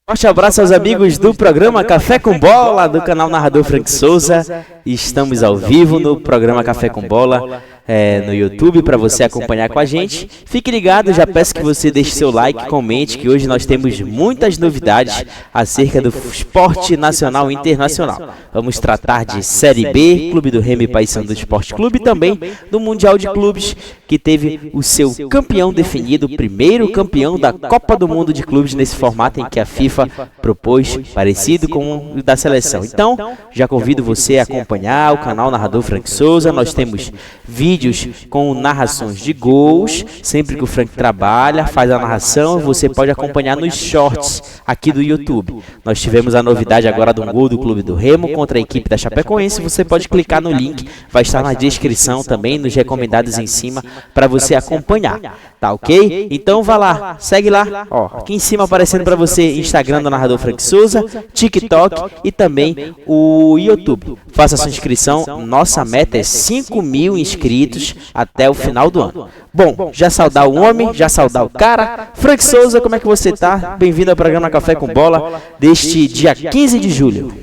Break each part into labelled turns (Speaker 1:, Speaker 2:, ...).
Speaker 1: Forte abraço aos amigos do programa Café com Bola, do canal Narrador Frank Souza. Estamos ao vivo no programa Café com Bola, no YouTube, para você acompanhar com a gente. Fique ligado, já peço que você deixe seu like, comente, que hoje nós temos muitas novidades acerca do esporte nacional e internacional. Vamos tratar de Série B, Clube do Remo e Paysandu Esporte Clube, e também do Mundial de Clubes, que teve o seu campeão definido, o primeiro campeão da Copa do Mundo de Clubes nesse formato em que a FIFA propôs, parecido com o da seleção. Então, já convido você a acompanhar o canal Narrador Frank Souza. Nós temos vídeos com narrações de gols, sempre que o Frank trabalha, faz a narração, você pode acompanhar nos shorts aqui do YouTube. Nós tivemos a novidade agora de um gol do Clube do Remo contra a equipe da Chapecoense. Você pode clicar no link, vai estar na descrição também, nos recomendados em cima, para você acompanhar, tá ok? Então vá lá, segue lá, ó, aqui em cima aparecendo para você Instagram do Narrador Frank Souza, TikTok e também o YouTube. Faça sua inscrição, nossa meta é 5.000 inscritos até o final do ano. Bom, já saudar o homem, já saudar o cara. Frank Souza, como é que você tá? Bem-vindo ao programa Café com Bola deste dia 15 de julho.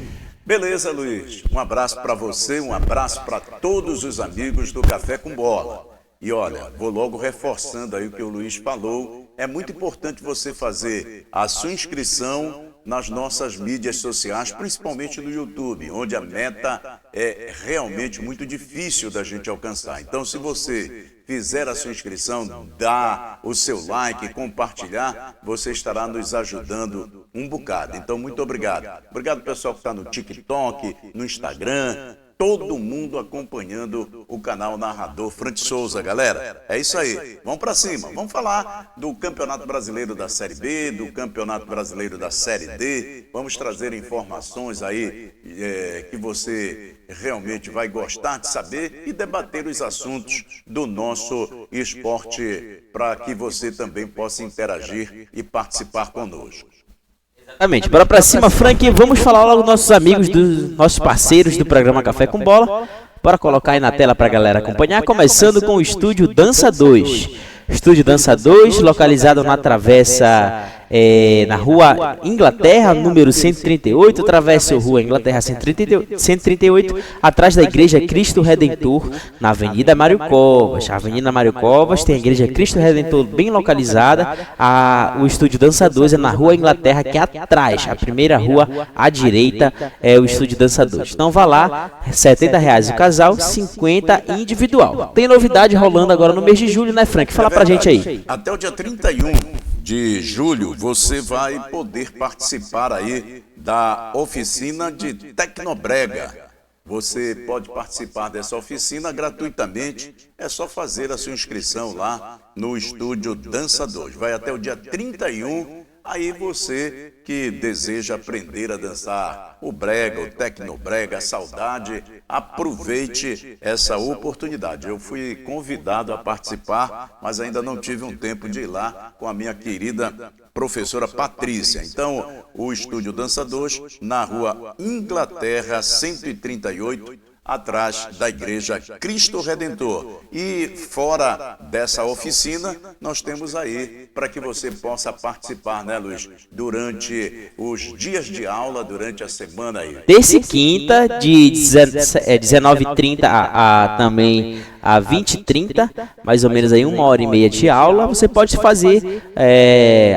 Speaker 2: Beleza, Luiz. Um abraço para você, um abraço para todos os amigos do Café com Bola. E olha, vou logo reforçando aí o que o Luiz falou. É muito importante você fazer a sua inscrição nas nossas mídias sociais, principalmente no YouTube, onde a meta é realmente muito difícil da gente alcançar. Então, se você fizer a sua inscrição, dá o seu like, compartilhar, você estará nos ajudando um bocado. Então, muito obrigado. Obrigado, pessoal que está no TikTok, no Instagram, todo mundo acompanhando o canal Narrador Frank Souza, galera. É isso aí, vamos para cima. Vamos falar do Campeonato Brasileiro da Série B, do Campeonato Brasileiro da Série D. Vamos trazer informações aí que você realmente vai gostar de saber e debater os assuntos do nosso esporte para que você também possa interagir e participar conosco.
Speaker 1: Exatamente, bora pra cima, Frank. Vamos falar logo dos nossos amigos, dos nossos parceiros do programa Café com Bola. Bora colocar aí na tela pra galera acompanhar, começando com o Estúdio Dança 2. Estúdio Dança 2, localizado na travessa, na Rua Inglaterra, número 138, travessa Rua Inglaterra 138, atrás da Igreja Cristo Redentor, na Avenida Mário Covas. A Avenida Mário Covas tem a Igreja Cristo Redentor bem localizada. O Estúdio Dança 2 é na Rua Inglaterra, que é atrás, a primeira rua à direita é o Estúdio Dança 2. Então vá lá, R$70 o casal, 50 individual. Tem novidade rolando agora no mês de julho, né, Frank? Fala pra gente aí.
Speaker 2: Até o dia 31 de julho, você vai poder participar aí da oficina de Tecnobrega. Você pode participar dessa oficina gratuitamente, é só fazer a sua inscrição lá no Estúdio Dança 2. Vai até o dia 31. Aí você que deseja aprender a dançar o brega, o tecnobrega, a saudade, aproveite essa oportunidade. Eu fui convidado a participar, mas ainda não tive um tempo de ir lá com a minha querida professora Patrícia. Então, o Estúdio Dança 2, na Rua Inglaterra 138, atrás da Igreja Cristo Redentor. E fora dessa oficina, nós temos aí para que você possa participar, né, Luiz? Durante os dias de aula, durante a semana aí.
Speaker 1: Terça e quinta, de 19h30 a também a 20h30, mais ou menos aí 1h30 de aula. Você pode fazer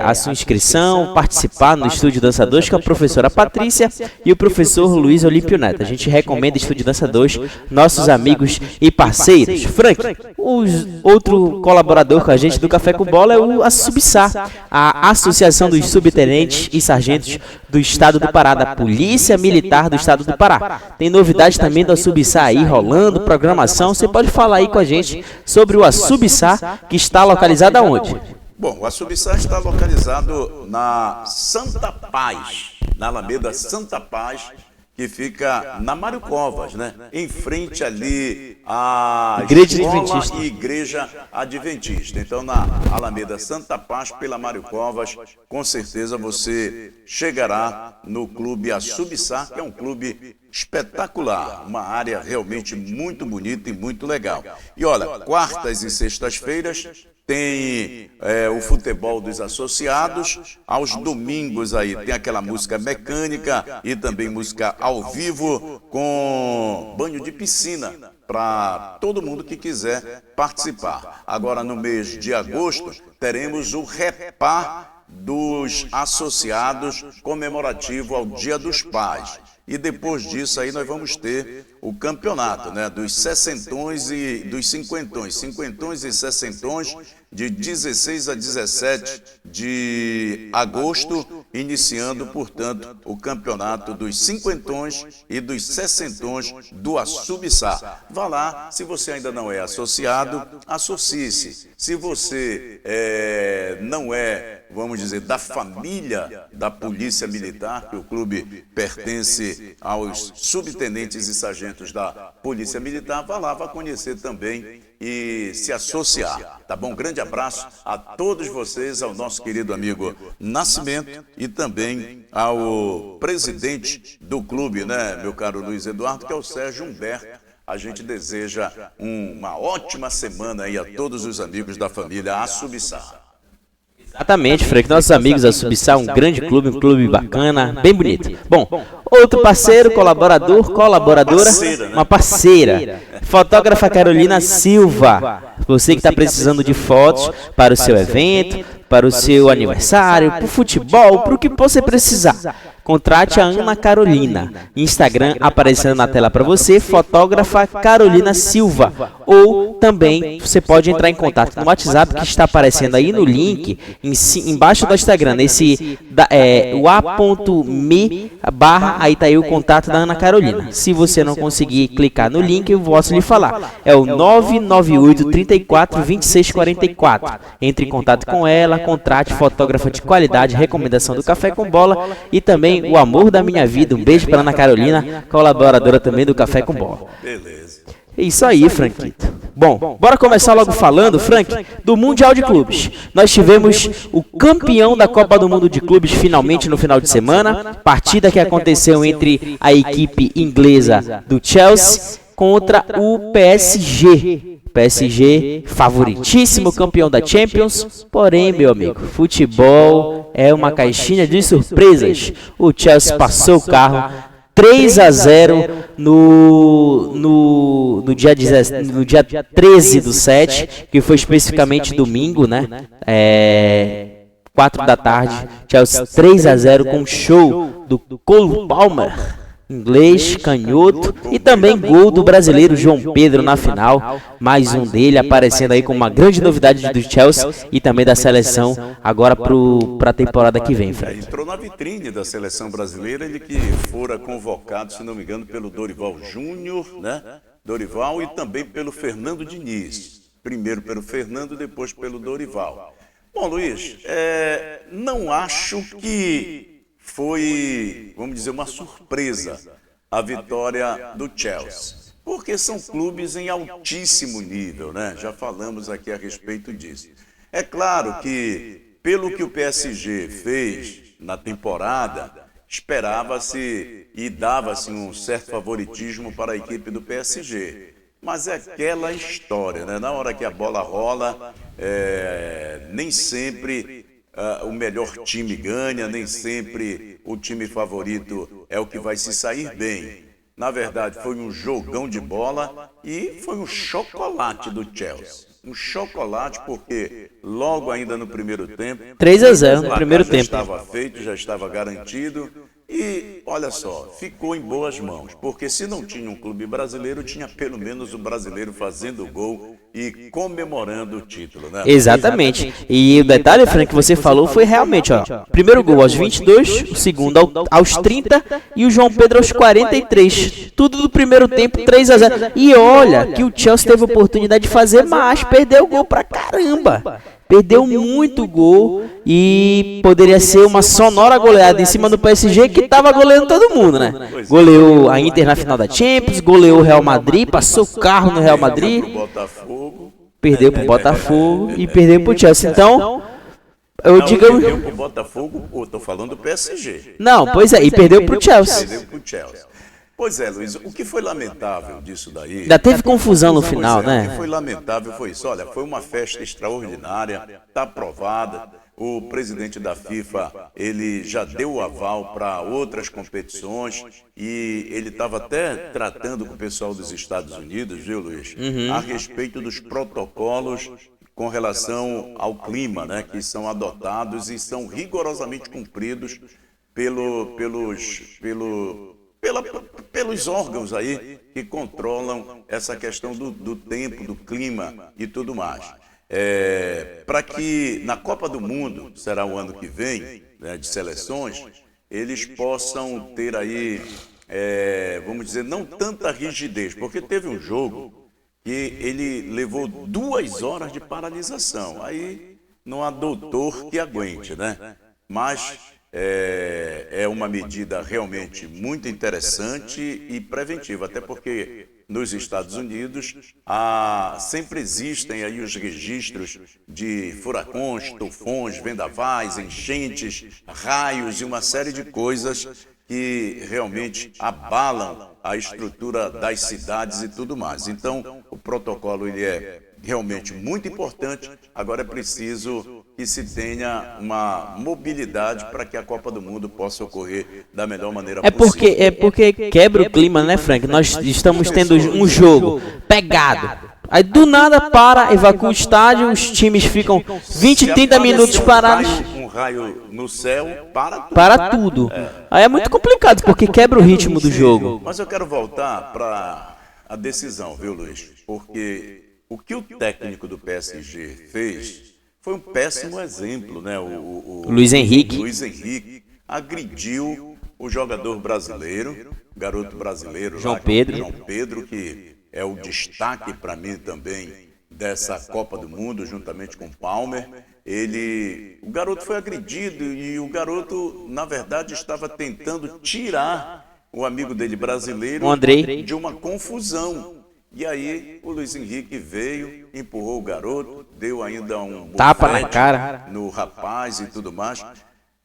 Speaker 1: a sua inscrição, participar no Estúdio Dança 2 com a professora Patrícia e o professor Luiz Olímpio Neto. A gente recomenda Estúdio Dança 2, nossos amigos e parceiros. Frank, o outro colaborador com a gente do Café com Bola é a SUBSAR, a Associação dos Subtenentes e Sargentos do Estado do Pará, da Polícia Militar do Estado do Pará. Tem novidades também da SUBSAR aí rolando, programação. Você pode falar aí com a gente sobre o SUBSAR, que está localizado aonde?
Speaker 2: Bom, o SUBSAR está localizado na Santa Paz, na Alameda Santa Paz, que fica na Mário Covas, né? Em frente ali à Igreja Adventista. Então, na Alameda Santa Paz, pela Mário Covas, com certeza você chegará no clube SUBSAR, que é um clube espetacular, uma área realmente muito bonita e muito legal. E olha, quartas e sextas-feiras tem o futebol dos associados, aos domingos aí tem aquela música mecânica e também música ao vivo com banho de piscina para todo mundo que quiser participar. Agora no mês de agosto teremos o Repar dos associados comemorativo ao Dia dos Pais. E depois disso aí nós vamos ter o campeonato, né, dos sessentões e dos cinquentões e sessentões, de 16 a 17 de agosto, iniciando, portanto, o campeonato dos cinquentões e dos sessentões do Açubiçá. Vá lá, se você ainda não é associado, associe-se. Se você não é, vamos dizer, da família da Polícia Militar, que o clube pertence aos subtenentes e sargentos da Polícia Militar, vá lá, vá conhecer também e se associar, tá bom? Grande abraço a todos vocês, ao nosso querido amigo Nascimento e também ao presidente do clube, né, meu caro Luiz Eduardo, que é o Sérgio Humberto. A gente deseja uma ótima semana aí a todos os amigos da família Açubiçá.
Speaker 1: Exatamente, Frank. Nossos amigos da Açubiçá, um grande clube, um clube bacana, bem bonito. Bom, outro parceiro, colaborador, colaboradora, uma parceira, fotógrafa Carolina Silva. Você que está precisando de fotos para o seu evento, para o seu aniversário, para o futebol, para o que você precisar. Contrate a Ana Carolina. Instagram aparecendo na tela para você, fotógrafa Carolina Silva. Ou também você pode entrar em contato no WhatsApp que está aparecendo aí no link, embaixo do Instagram, nesse o a.me aí tá aí o contato da Ana Carolina. Se você não conseguir clicar no link, eu posso lhe falar. É o 998 34 26 44. Entre em contato com ela, contrate fotógrafa de qualidade, recomendação do Café com Bola e também o amor da minha vida. Um beijo para Ana Carolina, colaboradora também do Café com Bola.
Speaker 2: Beleza.
Speaker 1: É isso aí, Franquito. Bom, bora começar logo falando, Frank, do Mundial de Clubes. Nós tivemos o campeão da Copa do Mundo de Clubes finalmente no final de semana. Partida que aconteceu entre a equipe inglesa do Chelsea contra o PSG. PSG, favoritíssimo campeão da Champions, porém, meu amigo, futebol é uma caixinha de surpresas. O Chelsea passou o carro 3-0 no dia 13/7, que foi especificamente domingo, né? 4 da tarde, Chelsea 3-0 com show do Cole Palmer, inglês, canhoto, e também gol do brasileiro João Pedro na final, mais um dele aparecendo aí como uma grande novidade do Chelsea e também da seleção agora para a temporada que vem, Fred.
Speaker 2: Entrou na vitrine da seleção brasileira, ele que fora convocado, se não me engano, pelo Dorival Júnior, né? Dorival, e também pelo Fernando Diniz. Primeiro pelo Fernando, depois pelo Dorival. Bom, Luiz, não acho que foi, vamos dizer, uma surpresa a vitória do Chelsea, porque são clubes em altíssimo nível, né? Já falamos aqui a respeito disso. É claro que, pelo que o PSG fez na temporada, esperava-se e dava-se um certo favoritismo para a equipe do PSG. Mas é aquela história, né? Na hora que a bola rola, nem sempre o melhor time ganha, nem sempre o time favorito é o que vai se sair bem. Na verdade, foi um jogão de bola e foi um chocolate do Chelsea. Um chocolate porque logo ainda no primeiro tempo...
Speaker 1: 3-0 no primeiro tempo.
Speaker 2: Já estava feito, já estava garantido. E, olha só, ficou em boas mãos, porque se não tinha um clube brasileiro, tinha pelo menos o brasileiro fazendo gol e comemorando o título, né?
Speaker 1: Exatamente. E o detalhe, Frank, que você falou foi realmente, ó, primeiro gol aos 22, o segundo aos 30 e o João Pedro aos 43. Tudo do primeiro tempo, 3-0. E olha que o Chelsea teve a oportunidade de fazer mais, perdeu o gol pra caramba. Perdeu muito gol e poderia ser uma sonora goleada em cima do PSG que estava goleando todo mundo, né? Goleou a Inter na final da Champions, goleou o Real Madrid, passou o carro no Real Madrid, perdeu pro Botafogo e perdeu pro Chelsea. Então,
Speaker 2: perdeu pro Botafogo, tô falando do PSG.
Speaker 1: Não, pois é, e perdeu pro Chelsea.
Speaker 2: Perdeu pro Chelsea. Pois é, Luiz, o que foi lamentável disso daí...
Speaker 1: Ainda teve confusão no final, né?
Speaker 2: O que foi lamentável foi isso. Olha, foi uma festa extraordinária, está aprovada. O presidente da FIFA, ele já deu o aval para outras competições e ele estava até tratando com o pessoal dos Estados Unidos, viu, Luiz? A respeito dos protocolos com relação ao clima, né, que são adotados e são rigorosamente cumpridos pelos órgãos aí que controlam essa questão do tempo, do clima e tudo mais. Para que na Copa do Mundo, será o ano que vem, né, de seleções, eles possam ter aí, vamos dizer, não tanta rigidez, porque teve um jogo que ele levou 2 horas de paralisação, aí não há doutor que aguente, né? Mas é uma medida realmente muito interessante e preventiva, até porque nos Estados Unidos sempre existem aí os registros de furacões, tufões, vendavais, enchentes, raios e uma série de coisas que realmente abalam a estrutura das cidades e tudo mais. Então, o protocolo ele é realmente muito importante, agora é preciso que se tenha uma mobilidade para que a Copa do Mundo possa ocorrer da melhor maneira possível.
Speaker 1: É porque quebra o clima, né, Frank? Nós estamos tendo um jogo pegado. Aí do nada evacua o estádio, os times ficam 20, 30 minutos parados.
Speaker 2: Um raio no céu,
Speaker 1: para tudo. Aí é muito complicado, porque quebra o ritmo do jogo.
Speaker 2: Mas eu quero voltar para a decisão, viu, Luiz? Porque o que o técnico do PSG fez foi um péssimo exemplo, né? O
Speaker 1: Luiz Henrique.
Speaker 2: Luiz Henrique agrediu o jogador brasileiro, garoto brasileiro,
Speaker 1: João Pedro.
Speaker 2: João Pedro, que é o destaque para mim também dessa Copa do Mundo, juntamente com o Palmer. O garoto foi agredido e o garoto, na verdade, estava tentando tirar o amigo dele brasileiro,
Speaker 1: o Andrei,
Speaker 2: de uma confusão. E aí o Luiz Henrique veio, empurrou o garoto, deu ainda um
Speaker 1: tapa na cara
Speaker 2: no rapaz e tudo mais.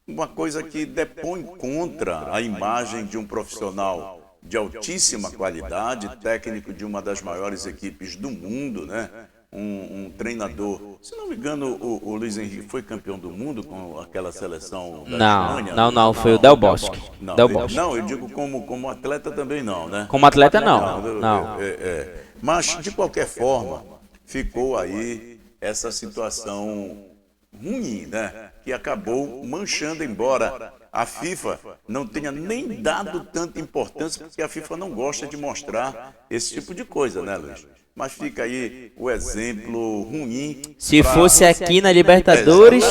Speaker 2: Uma coisa que depõe contra a imagem de um profissional de altíssima qualidade, técnico de uma das maiores equipes do mundo, né? Um treinador. Se não me engano, o Luiz Henrique foi campeão do mundo com aquela seleção da Alemanha?
Speaker 1: Não, foi o Del Bosque.
Speaker 2: Não, eu digo como atleta também não, né?
Speaker 1: Como atleta não.
Speaker 2: Mas, de qualquer forma, ficou aí essa situação ruim, né? Que acabou manchando, embora a FIFA não tenha nem dado tanta importância, porque a FIFA não gosta de mostrar esse tipo de coisa, né, Luiz? Mas fica aí o exemplo ruim.
Speaker 1: Se fosse aqui na Libertadores,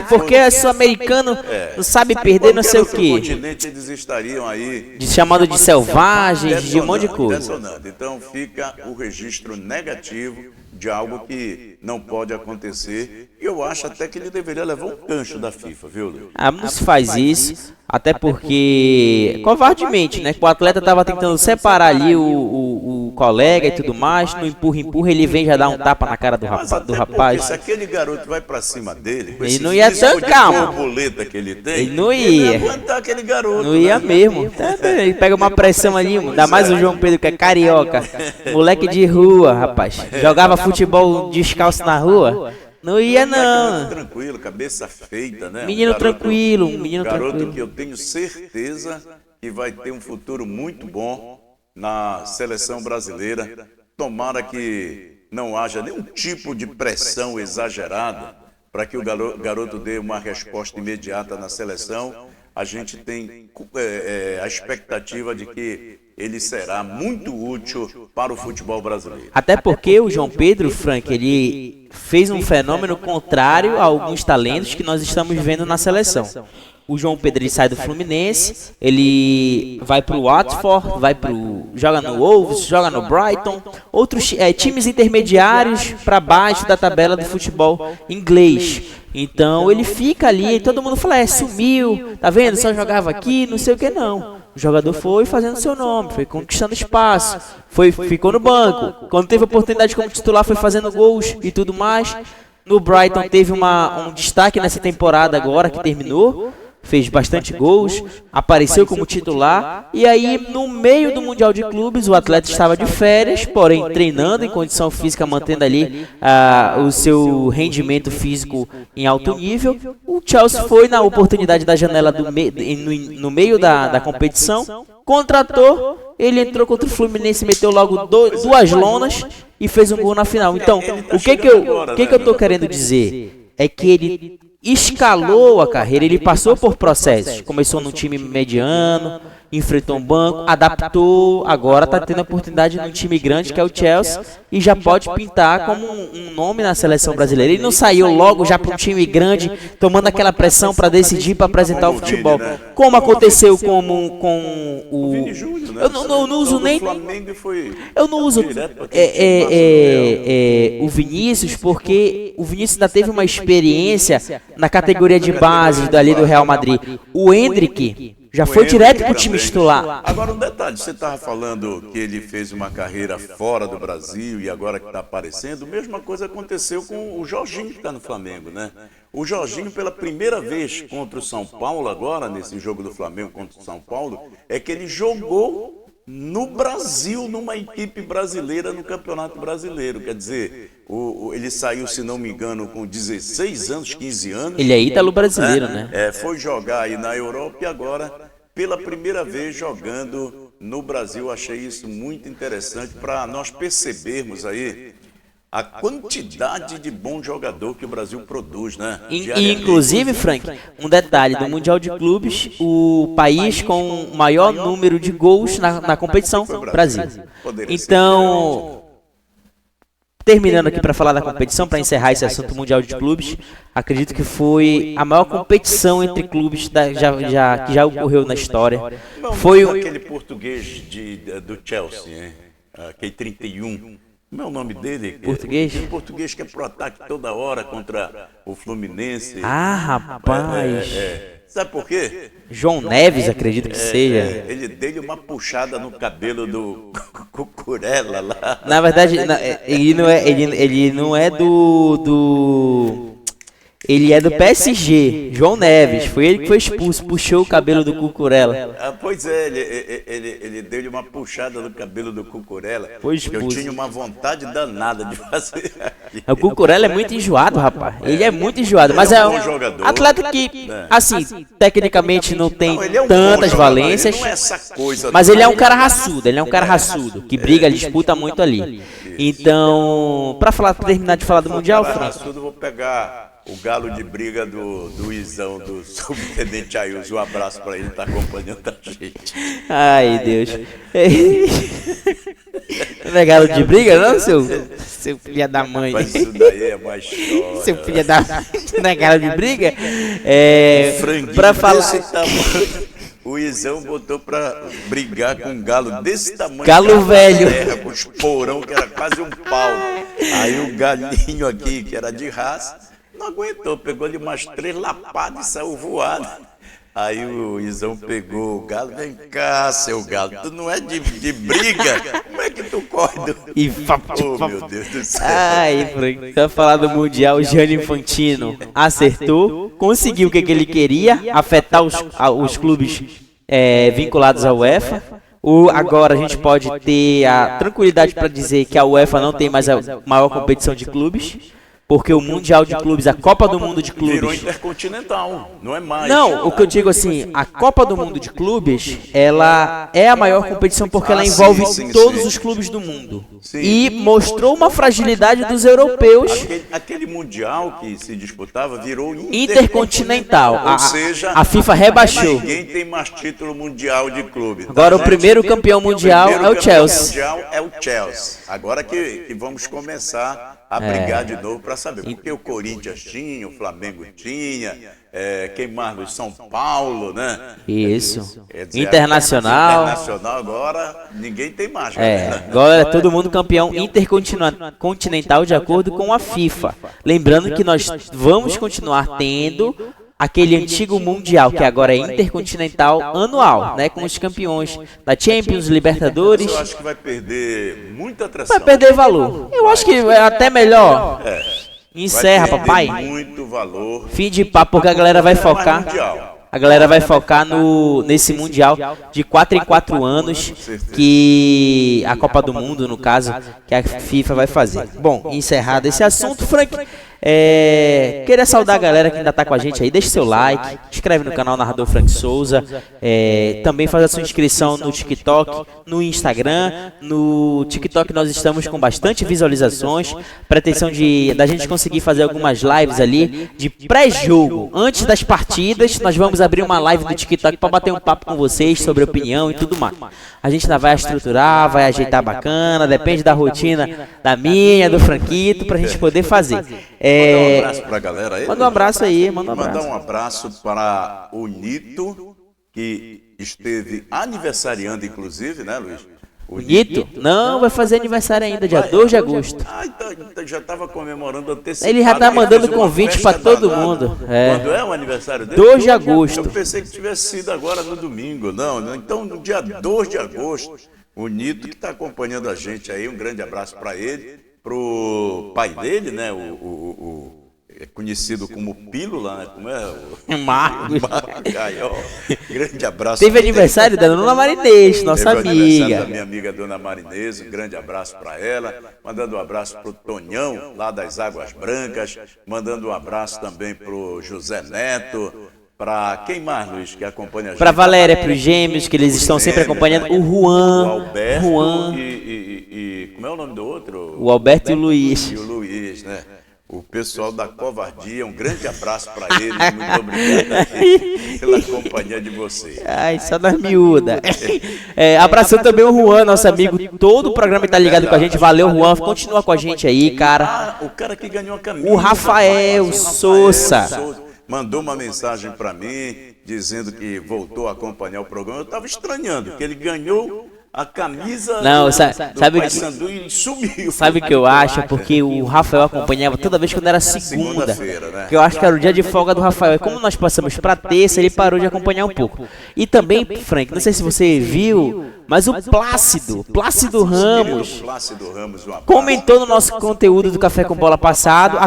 Speaker 1: porque é sul-americano, não sabe perder, não sei o quê.
Speaker 2: Continente eles estariam aí
Speaker 1: chamado de selvagens, de um monte de coisa.
Speaker 2: Então fica o registro negativo de algo que não pode acontecer. E eu acho até que ele deveria levar um gancho da FIFA, viu, Luiz?
Speaker 1: Não se faz isso, até porque, covardemente, né? O atleta estava tentando separar ali o colega e tudo mais, no empurra, ele vem já dar um tapa na cara do rapaz.
Speaker 2: Se aquele garoto vai pra cima dele, com
Speaker 1: ele não ia ter calma.
Speaker 2: Borboleta que ele tem,
Speaker 1: ele não ia
Speaker 2: aguentar aquele garoto.
Speaker 1: Não ia mesmo. Ele pega uma pressão ali, ainda mais o João Pedro, que é carioca, moleque de rua, rapaz. Jogava futebol descalço na rua. Não ia não.
Speaker 2: Tranquilo, cabeça feita, né?
Speaker 1: Menino tranquilo,
Speaker 2: garoto que eu tenho certeza que vai ter um futuro muito bom na seleção brasileira. Tomara que não haja nenhum tipo de pressão exagerada para que o garoto dê uma resposta imediata na seleção. A gente tem a expectativa de que ele será muito útil para o futebol brasileiro.
Speaker 1: Até porque o João Pedro, Frank, ele fez um fenômeno contrário a alguns talentos que nós estamos vendo na seleção. O João Pedro ele sai do Fluminense, ele vai para o Watford, joga no Wolves, joga no Brighton, outros times intermediários para baixo da tabela do futebol inglês. Então ele fica ali e todo mundo fala, sumiu, tá vendo? Só jogava aqui, não sei o que não. O jogador foi fazendo seu nome, foi conquistando espaço, ficou no banco. Quando teve oportunidade como titular foi fazendo gols e tudo mais. No Brighton teve um destaque nessa temporada agora que terminou. fez bastante gols, apareceu como titular, e aí no meio do Mundial de Clubes o atleta estava de férias, porém treinando em condição física, mantendo ali o seu rendimento físico em alto nível. O Chelsea foi na oportunidade da janela no meio da competição, contratou, ele entrou contra o Fluminense, meteu logo duas lonas e fez um gol na final. Então, o que eu tô querendo dizer é que ele escalou a carreira, ele passou por processos, começou num time mediano, enfrentou um banco, adaptou, agora está tendo a oportunidade num time grande que é o Chelsea e já pode pintar como um nome na seleção brasileira. Ele não saiu logo já para um time grande, tomando aquela pressão para decidir, para apresentar o futebol, como aconteceu com o
Speaker 2: Vini Júnior, né?
Speaker 1: Eu não uso nem, eu não uso o Vinícius, porque o Vinícius ainda teve uma experiência na categoria de base dali do Real Madrid. O Endrick já foi direto pro time titular.
Speaker 2: Agora um detalhe, você estava falando que ele fez uma carreira fora do Brasil e agora que está aparecendo, a mesma coisa aconteceu com o Jorginho que está no Flamengo, né? O Jorginho, pela primeira vez contra o São Paulo agora, nesse jogo do Flamengo contra o São Paulo, é que ele jogou no Brasil, numa equipe brasileira, no Campeonato Brasileiro. Quer dizer, ele saiu, se não me engano, com 16 anos, 15 anos.
Speaker 1: Ele é ítalo-brasileiro, né?
Speaker 2: Foi jogar aí na Europa e agora, pela primeira vez, jogando no Brasil. Achei isso muito interessante para nós percebermos aí a quantidade de bom jogador que o Brasil produz, né?
Speaker 1: E inclusive, Frank, um detalhe, do Mundial de Clubes, o país com o maior número de gols na competição, Brasil. Então, terminando aqui para falar da competição, para encerrar esse assunto Mundial de Clubes, acredito que foi a maior competição entre clubes que já ocorreu na história.
Speaker 2: Foi aquele português do Chelsea, hein? Aquele 31. Como é o nome dele?
Speaker 1: Português?
Speaker 2: O português que é pro ataque toda hora contra o Fluminense.
Speaker 1: Ah, rapaz.
Speaker 2: Sabe por quê?
Speaker 1: João Neves, acredito que seja.
Speaker 2: Ele deu uma puxada no cabelo do Cucurella lá.
Speaker 1: Na verdade, ele não é do... Ele é do PSG, João Neves, foi ele que foi expulso, puxou o cabelo do Cucurella.
Speaker 2: Pois é, ele deu-lhe uma puxada no cabelo do Cucurella.
Speaker 1: Foi expulso.
Speaker 2: Eu tinha uma vontade danada de fazer.
Speaker 1: O Cucurella é muito enjoado, rapaz. Ele é muito enjoado, mas é um atleta que, assim, tecnicamente não tem tantas valências, mas ele é um cara raçudo, que briga, ele disputa muito ali. Então, para terminar de falar do Mundial, Frank.
Speaker 2: Vou pegar o galo de briga do Izão, do subtenente Ailson. Um abraço para ele, tá acompanhando a gente.
Speaker 1: Ai, Deus. Não é galo de briga, não, seu filho da mãe?
Speaker 2: Mas isso daí é mais história.
Speaker 1: Seu filho da... Não é galo de briga? Pra falar...
Speaker 2: O Izão botou pra brigar com um galo desse tamanho.
Speaker 1: Galo velho.
Speaker 2: Terra, com os porão, que era quase um pau. Aí o galinho aqui, que era de raça, não aguentou, pegou ali umas 3 lapadas e saiu voado. Aí o Izão pegou o galo, vem cá, seu galo, tu não é de briga, como é que tu corre do... Oh, meu Deus do céu.
Speaker 1: Ai, Frank, pra falar do Mundial, o Gianni Infantino acertou, conseguiu o que ele queria, afetar os clubes vinculados à UEFA. Agora a gente pode ter a tranquilidade para dizer que a UEFA não tem mais a maior competição de clubes, porque o Mundial de Clubes, a Copa do Mundo de Clubes...
Speaker 2: Virou intercontinental, não é mais.
Speaker 1: Não, o que eu digo assim, a Copa do Mundo de Clubes, ela é a maior competição porque ela envolve todos os clubes do mundo.
Speaker 2: Sim.
Speaker 1: E mostrou uma fragilidade dos europeus.
Speaker 2: Aquele Mundial que se disputava virou
Speaker 1: intercontinental.
Speaker 2: Ou seja,
Speaker 1: a FIFA rebaixou.
Speaker 2: Ninguém tem mais título mundial de clube.
Speaker 1: Agora o primeiro campeão mundial é o Chelsea.
Speaker 2: Agora que vamos começar a brigar de novo para saber. Porque o Corinthians tinha, o Flamengo tinha, quem mais? O São Paulo, né?
Speaker 1: Isso.
Speaker 2: Dizer,
Speaker 1: Internacional.
Speaker 2: Internacional agora ninguém tem mais.
Speaker 1: Agora é todo mundo campeão intercontinental de acordo com a FIFA. Lembrando que nós vamos continuar tendo aquele antigo mundial, que agora é intercontinental anual, né, com os campeões da Champions, Libertadores.
Speaker 2: Eu acho que vai perder muita atração.
Speaker 1: Vai perder valor. Eu acho que é até melhor. Encerra, papai.
Speaker 2: Muito valor.
Speaker 1: Fim de papo, porque a galera vai focar. a galera vai focar nesse Mundial de 4 em 4 anos, que a Copa do Mundo, no caso, que a FIFA vai fazer. Bom, encerrado esse assunto, Frank, queria saudar a galera que ainda tá com a gente aí, deixa seu like, inscreve no canal Narrador Frank Souza, também faz a sua inscrição no TikTok, no Instagram. No TikTok nós estamos com bastante visualizações, pretensão da gente conseguir fazer algumas lives ali de pré-jogo, antes das partidas. Nós vamos abrir uma live no TikTok para bater um papo com vocês sobre opinião e tudo mais. A gente ainda vai estruturar, vai ajeitar bacana, depende da rotina da minha, do Franquito, pra gente poder fazer.
Speaker 2: Mandar um abraço pra galera aí.
Speaker 1: Manda um abraço aí,
Speaker 2: Mandar um abraço para o Nito, que esteve aniversariando, inclusive, né, Luiz?
Speaker 1: O Nito? Não, vai fazer aniversário ainda, dia 2 de agosto.
Speaker 2: Então já estava comemorando antecipado.
Speaker 1: Ele já tá mandando convite para todo mundo.
Speaker 2: Quando é o aniversário dele?
Speaker 1: 2 de agosto.
Speaker 2: Eu pensei que tivesse sido agora no domingo. Não, então no dia 2 de agosto, o Nito, que está acompanhando a gente aí, um grande abraço para ele, pro pai dele, né, é conhecido como Pílula, né? Como é?
Speaker 1: Marcos.
Speaker 2: Grande abraço.
Speaker 1: Teve aniversário da Dona Marinês, nossa amiga.
Speaker 2: Da minha amiga Dona Marinês, um grande abraço para ela. Mandando um abraço pro Tonhão, lá das Águas Brancas. Mandando um abraço também pro José Neto. Para quem mais, Luiz, que acompanha a gente?
Speaker 1: Para Valéria, para os gêmeos, que eles estão sempre acompanhando. O Juan.
Speaker 2: O Alberto
Speaker 1: Juan.
Speaker 2: E como é o nome do outro?
Speaker 1: O Alberto e o Luiz.
Speaker 2: E o Luiz, né? O pessoal da Covardia, um grande abraço para eles, muito obrigado pela companhia de vocês.
Speaker 1: Ai, só nas miúdas. Abraçando também o Juan, nosso amigo, todo o programa está ligado com a gente, valeu Juan, continua com a gente aí, cara.
Speaker 2: O cara que ganhou a camisa.
Speaker 1: O Rafael Souza.
Speaker 2: Mandou uma mensagem para mim, dizendo que voltou a acompanhar o programa, eu estava estranhando, que ele ganhou a camisa
Speaker 1: sabe
Speaker 2: Paysandu e sumiu.
Speaker 1: Sabe o que eu acho? Porque o Rafael acompanhava toda vez quando era segunda-feira,
Speaker 2: né?
Speaker 1: Que eu acho que era o dia de folga do Rafael. E como nós passamos para terça, ele parou de acompanhar um pouco. E também, Frank, não sei se você viu, mas o Plácido Ramos comentou no nosso conteúdo do Café com Bola passado.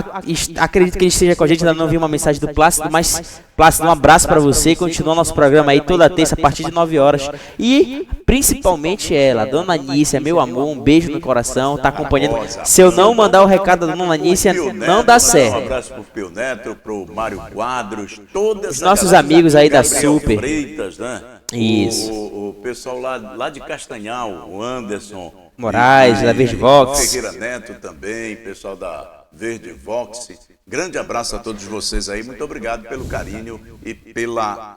Speaker 1: Acredito que ele esteja com a gente, ainda não vi uma mensagem do Plácido, mas Plácido, um abraço para você. Continua nosso programa aí toda terça a partir de 9 horas. E principalmente ela, Dona Nícia, meu amor, um beijo no coração, tá acompanhando. Se eu não mandar o recado da Dona Nícia, não dá certo.
Speaker 2: Um abraço pro Pio Neto, pro Mário Quadros, todos
Speaker 1: os nossos amigos aí da Super.
Speaker 2: Freitas, né?
Speaker 1: Isso.
Speaker 2: O pessoal lá de Castanhal, o Anderson
Speaker 1: Moraes, da Verde Vox.
Speaker 2: Ferreira Neto também, pessoal da Verde Vox. Grande abraço a todos vocês aí, muito obrigado pelo carinho e pela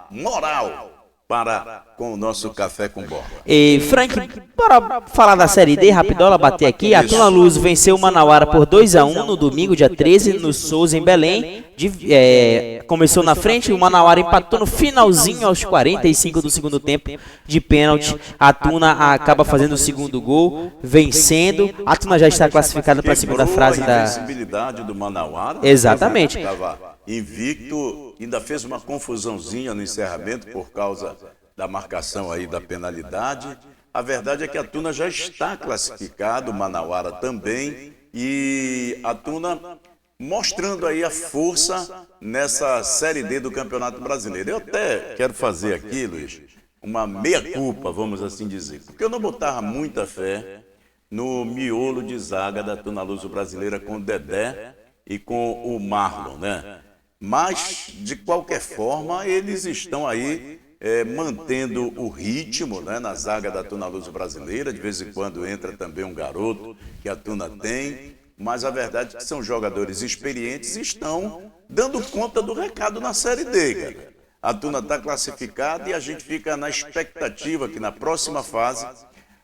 Speaker 2: moral para com o nosso Café com Bola.
Speaker 1: E Frank, bora falar da Série D, rapidola, bater aqui. A Tuna Luz venceu o Manauara por 2-1 no domingo, dia 13, no Souza, em Belém. Começou na frente, o Manauara empatou no finalzinho, aos 45 do segundo tempo, de pênalti. A Tuna acaba fazendo o segundo gol, vencendo. A Tuna já está classificada para a segunda fase da
Speaker 2: invencibilidade do Manauara.
Speaker 1: Exatamente.
Speaker 2: Estava invicto, ainda fez uma confusãozinha no encerramento por causa da marcação aí da penalidade. A verdade é que a Tuna já está classificada, o Manauara também, e a Tuna mostrando aí a força nessa Série D do Campeonato Brasileiro. Eu até quero fazer aqui, Luiz, uma meia-culpa, vamos assim dizer, porque eu não botava muita fé no miolo de zaga da Tuna Luso Brasileira com o Dedé e com o Marlon, né? Mas, de qualquer forma, eles estão aí mantendo o ritmo, né, na zaga da Tuna Luso Brasileira. De vez em quando entra também um garoto que a Tuna tem, mas a verdade é que são jogadores experientes e estão dando conta do recado na Série D, cara. A Tuna está classificada e a gente fica na expectativa que na próxima fase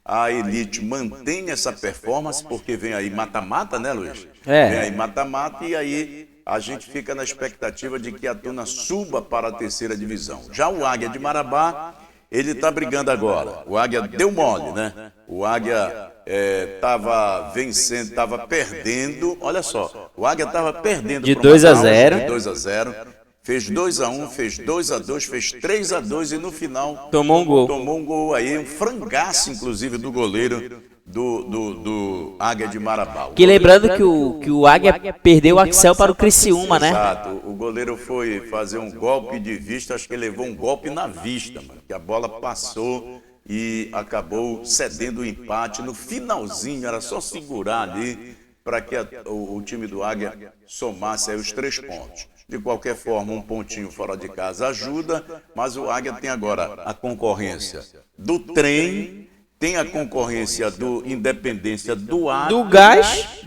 Speaker 2: a Elite mantenha essa performance, porque vem aí mata-mata, né, Luiz? Vem aí mata-mata e aí a gente fica na expectativa de que a Tuna suba para a terceira divisão. Já o Águia de Marabá, ele está brigando agora. O Águia deu mole, né? O Águia estava vencendo, estava perdendo. Olha só, o Águia estava perdendo
Speaker 1: de 2-0.
Speaker 2: De 2-0. Fez 2-1, fez 2-2, fez 3-2 e no final
Speaker 1: tomou um gol.
Speaker 2: Tomou um gol aí, um frangaço, inclusive, do goleiro do Águia de Marabá.
Speaker 1: Que lembrando que o Águia perdeu o Axel para o Criciúma, né?
Speaker 2: Exato. O goleiro foi fazer um golpe de vista, acho que ele levou um golpe na vista, mano, que a bola passou e acabou cedendo o empate. No finalzinho, era só segurar ali para que o time do Águia somasse aí os 3 pontos. De qualquer forma, um pontinho fora de casa ajuda, mas o Águia tem agora a concorrência do Trem, tem a concorrência do Independência do Acre,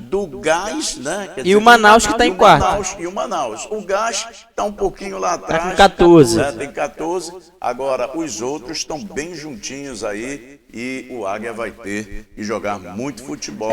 Speaker 2: do Gás, né? Quer dizer,
Speaker 1: o Manaus que está em quarto.
Speaker 2: E o Manaus. O Gás está um pouquinho lá atrás.
Speaker 1: Está com 14.
Speaker 2: Né? Tem 14. Agora, os outros estão bem juntinhos aí e o Águia vai ter que jogar muito futebol.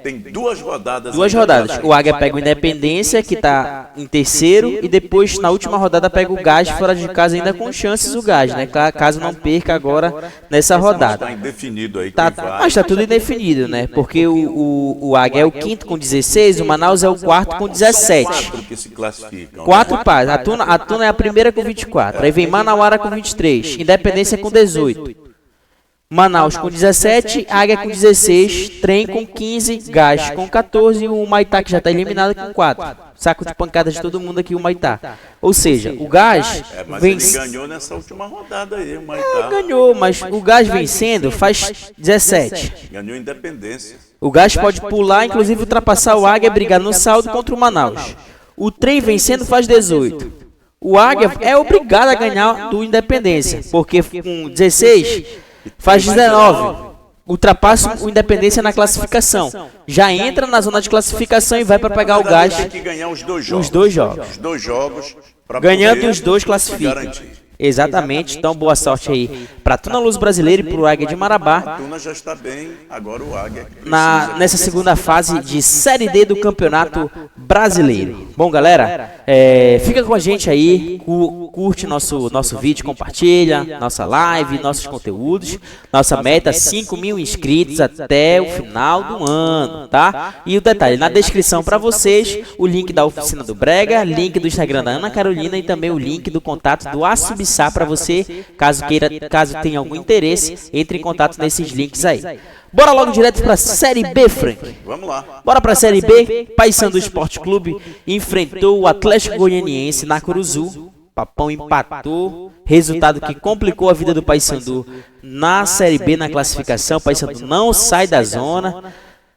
Speaker 2: Tem 2 rodadas.
Speaker 1: 2 rodadas. O Águia pega o Independência, que está em terceiro, e depois, na última rodada, pega o Gás fora de casa, ainda com chances o Gás, né? Caso não perca agora nessa rodada.
Speaker 2: Está indefinido aí.
Speaker 1: Mas está tudo indefinido, né? Porque o Águia é o 5º com 16, o Manaus é o 4º com 17.
Speaker 2: 4 que se classificam.
Speaker 1: 4 pares. A Tuna é a primeira com 24. Aí vem Manauara com 23. Independência com 18. Manaus com 17, Águia com 16, Trem com 15, Gás com 14 e o Humaitá que já está eliminado com 4. Saco de pancada de todo mundo aqui o Humaitá. Ou seja, o Gás
Speaker 2: ele ganhou nessa última rodada aí, o Humaitá.
Speaker 1: Ganhou, mas o Gás vencendo faz 17.
Speaker 2: Ganhou Independência.
Speaker 1: O Gás pode pular, inclusive ultrapassar o Águia e brigar no saldo contra o Manaus. O Trem vencendo faz 18. O Águia é obrigado a ganhar do Independência, porque com 16... faz 19, ultrapassa o Independência na classificação. Já entra na zona de classificação e vai para pegar o Gás.
Speaker 2: Tem que ganhar os 2 jogos.
Speaker 1: Os 2 jogos.
Speaker 2: Os 2 jogos.
Speaker 1: Ganhando os 2 classifica. Exatamente, então boa sorte aí para Tuna Luz Brasileira e para o Águia de Marabá.
Speaker 2: A Tuna já está bem, agora o Águia
Speaker 1: nessa segunda fase de Série D do Campeonato Brasileiro. Bom, galera, fica com a gente aí, curte nosso vídeo, compartilha nossa live, nossos conteúdos. Nossa meta, 5.000 inscritos até o final do ano, tá? E o detalhe, na descrição para vocês, o link da Oficina do Brega, link do Instagram da Ana Carolina e também o link do contato do Assubissá para você, caso tenha algum interesse, entre em contato nesses links aí. Bora logo direto para a Série B, Frank.
Speaker 2: Vamos lá.
Speaker 1: Bora para a Série B. Paysandu Esporte Clube enfrentou o Atlético Goianiense na Curuzu. Papão empatou, resultado que complicou a vida do Paysandu na Série B na classificação. O Paysandu não sai da zona,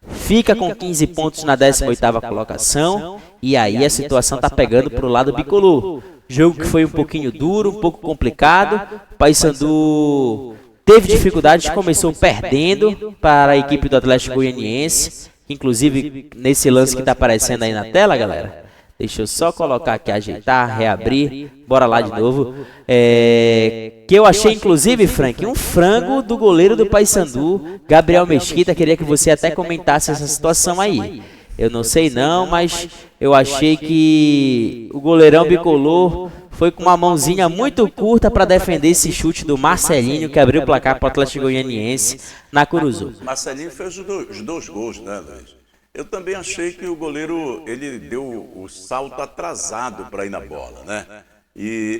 Speaker 1: fica com 15 pontos na 18ª colocação. E aí a situação tá pegando pro lado bicolor. Jogo que foi um pouquinho duro, um pouco complicado. O Paysandu teve dificuldades, começou perdendo para a equipe do Atlético Goianiense. Inclusive, nesse lance que está aparecendo aí na tela, galera. Deixa eu só colocar aqui, ajeitar, reabrir. Bora lá de novo. Que eu achei, inclusive, Frank, um frango do goleiro do Paysandu, Gabriel Mesquita. Queria que você até comentasse essa situação aí. Eu não sei não, mas eu achei que o goleirão bicolor foi com uma mãozinha muito curta para defender esse chute do Marcelinho, que abriu o placar para o Atlético Goianiense na Curuzu.
Speaker 2: Marcelinho fez os 2 gols, né, Luiz? Eu também achei que o goleiro, ele deu o salto atrasado para ir na bola, né?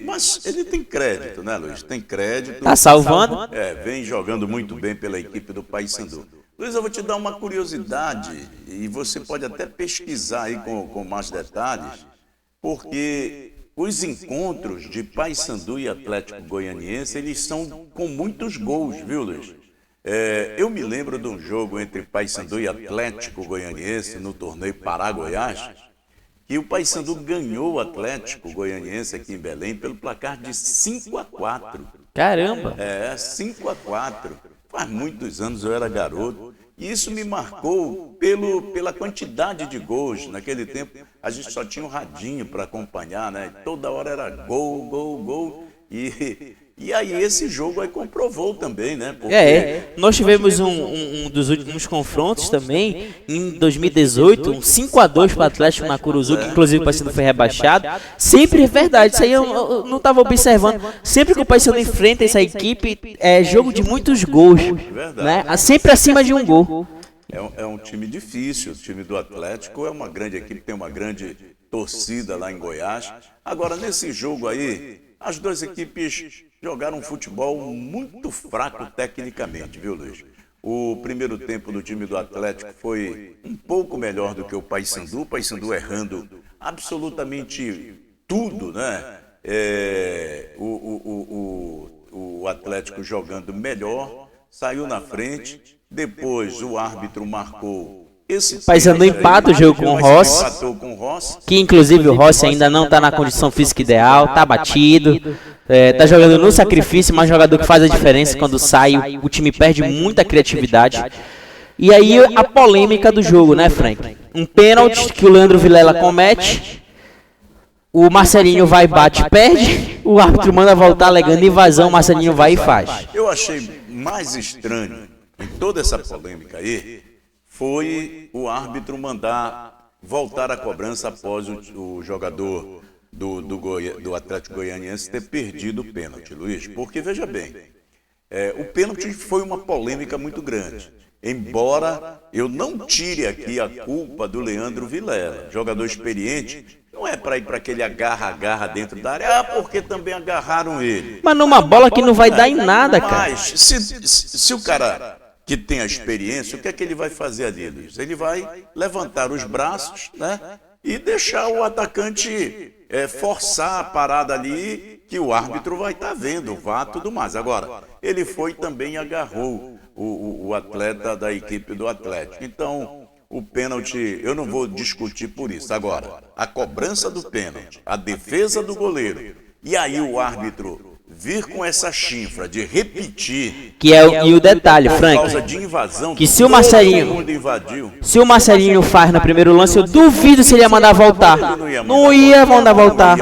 Speaker 2: Mas ele tem crédito, né, Luiz? Tem crédito.
Speaker 1: Tá salvando?
Speaker 2: Vem jogando muito bem pela equipe do Paysandu. Luiz, eu vou te dar uma curiosidade, e você pode até pesquisar aí com mais detalhes, porque os encontros de Paysandu e Atlético Goianiense, eles são com muitos gols, viu, Luiz? Eu me lembro de um jogo entre Paysandu e Atlético Goianiense no torneio Pará-Goiás, que o Paysandu ganhou o Atlético Goianiense aqui em Belém pelo placar de 5-4.
Speaker 1: Caramba!
Speaker 2: 5-4. Faz muitos anos eu era garoto e isso me marcou pela quantidade de gols. Naquele tempo a gente só tinha um radinho para acompanhar, né? Toda hora era gol, gol, gol. E aí esse jogo aí comprovou também, né? Porque
Speaker 1: nós tivemos um dos últimos confrontos também, em 2018, um 5-2 para o Atlético na Curuzu, que inclusive o Paysandu foi rebaixado. Sempre é verdade, isso aí eu não estava observando. Sempre que o Paysandu enfrenta essa equipe, é jogo de muitos gols, né? Sempre acima de um gol.
Speaker 2: É um time difícil, o time do Atlético é uma grande equipe, tem uma grande torcida lá em Goiás. Agora, nesse jogo aí, as 2 equipes jogaram um futebol muito fraco tecnicamente, viu, Luiz? O primeiro tempo do time do Atlético foi um pouco melhor do que o Paysandu errando absolutamente tudo, né? O Atlético jogando melhor, saiu na frente, depois o árbitro marcou esse
Speaker 1: Paysandu empata o jogo com o Rossi, que inclusive o Rossi ainda não está na condição física ideal, está batido, está jogando no sacrifício, mas jogador que faz a diferença quando sai, o time perde muita criatividade. E aí a polêmica do jogo, né, Frank? Um pênalti que o Leandro Vilela comete, o Marcelinho vai, bate, perde, o árbitro manda voltar alegando invasão, o Marcelinho vai e faz.
Speaker 2: Eu achei mais estranho em toda essa polêmica aí, foi o árbitro mandar voltar a cobrança após o jogador do Atlético Goianiense ter perdido o pênalti, Luiz. Porque, veja bem, o pênalti foi uma polêmica muito grande. Embora eu não tire aqui a culpa do Leandro Vilela, jogador experiente, não é para ir para aquele agarra-agarra dentro da área, porque também agarraram ele.
Speaker 1: Mas numa bola que não vai dar em nada, cara.
Speaker 2: Mas se o cara que tem a experiência, o que é que ele vai fazer ali, Luiz? Ele vai levantar os braços, né, e deixar o atacante forçar a parada ali, que o árbitro vai estar vendo, o VAR, tudo mais. Agora, ele foi também e agarrou o atleta da equipe do Atlético. Então, o pênalti, eu não vou discutir por isso. Agora, a cobrança do pênalti, a defesa do goleiro, e aí o árbitro vir com essa chifra de repetir,
Speaker 1: E o detalhe,
Speaker 2: por
Speaker 1: Frank,
Speaker 2: causa de invasão,
Speaker 1: que se o Marcelinho faz no primeiro lance, eu duvido se ele ia mandar voltar. Não ia mandar voltar.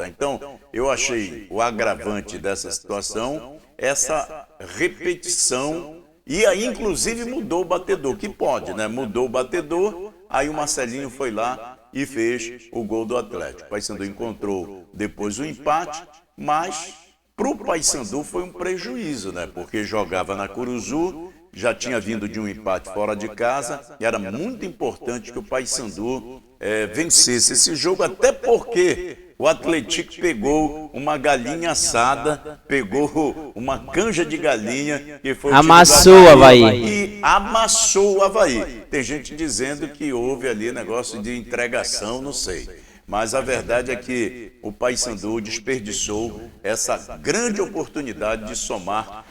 Speaker 2: Então, eu achei o agravante dessa situação, essa repetição, e aí inclusive mudou o batedor, que pode, né? Mudou o batedor, aí o Marcelinho foi lá e fez o gol do Atlético. O Paysandu encontrou depois o empate, mas para o Paysandu foi um prejuízo, né? Porque jogava na Curuzu, já tinha vindo de um empate fora de casa, e era muito importante que o Paysandu vencesse esse jogo, até porque o Atlético pegou uma galinha assada, pegou uma canja de galinha, que foi
Speaker 1: amassou o Avaí.
Speaker 2: E amassou o Avaí. Tem gente dizendo que houve ali negócio de entregação, não sei. Mas a verdade é que o Paysandu desperdiçou essa grande oportunidade de somar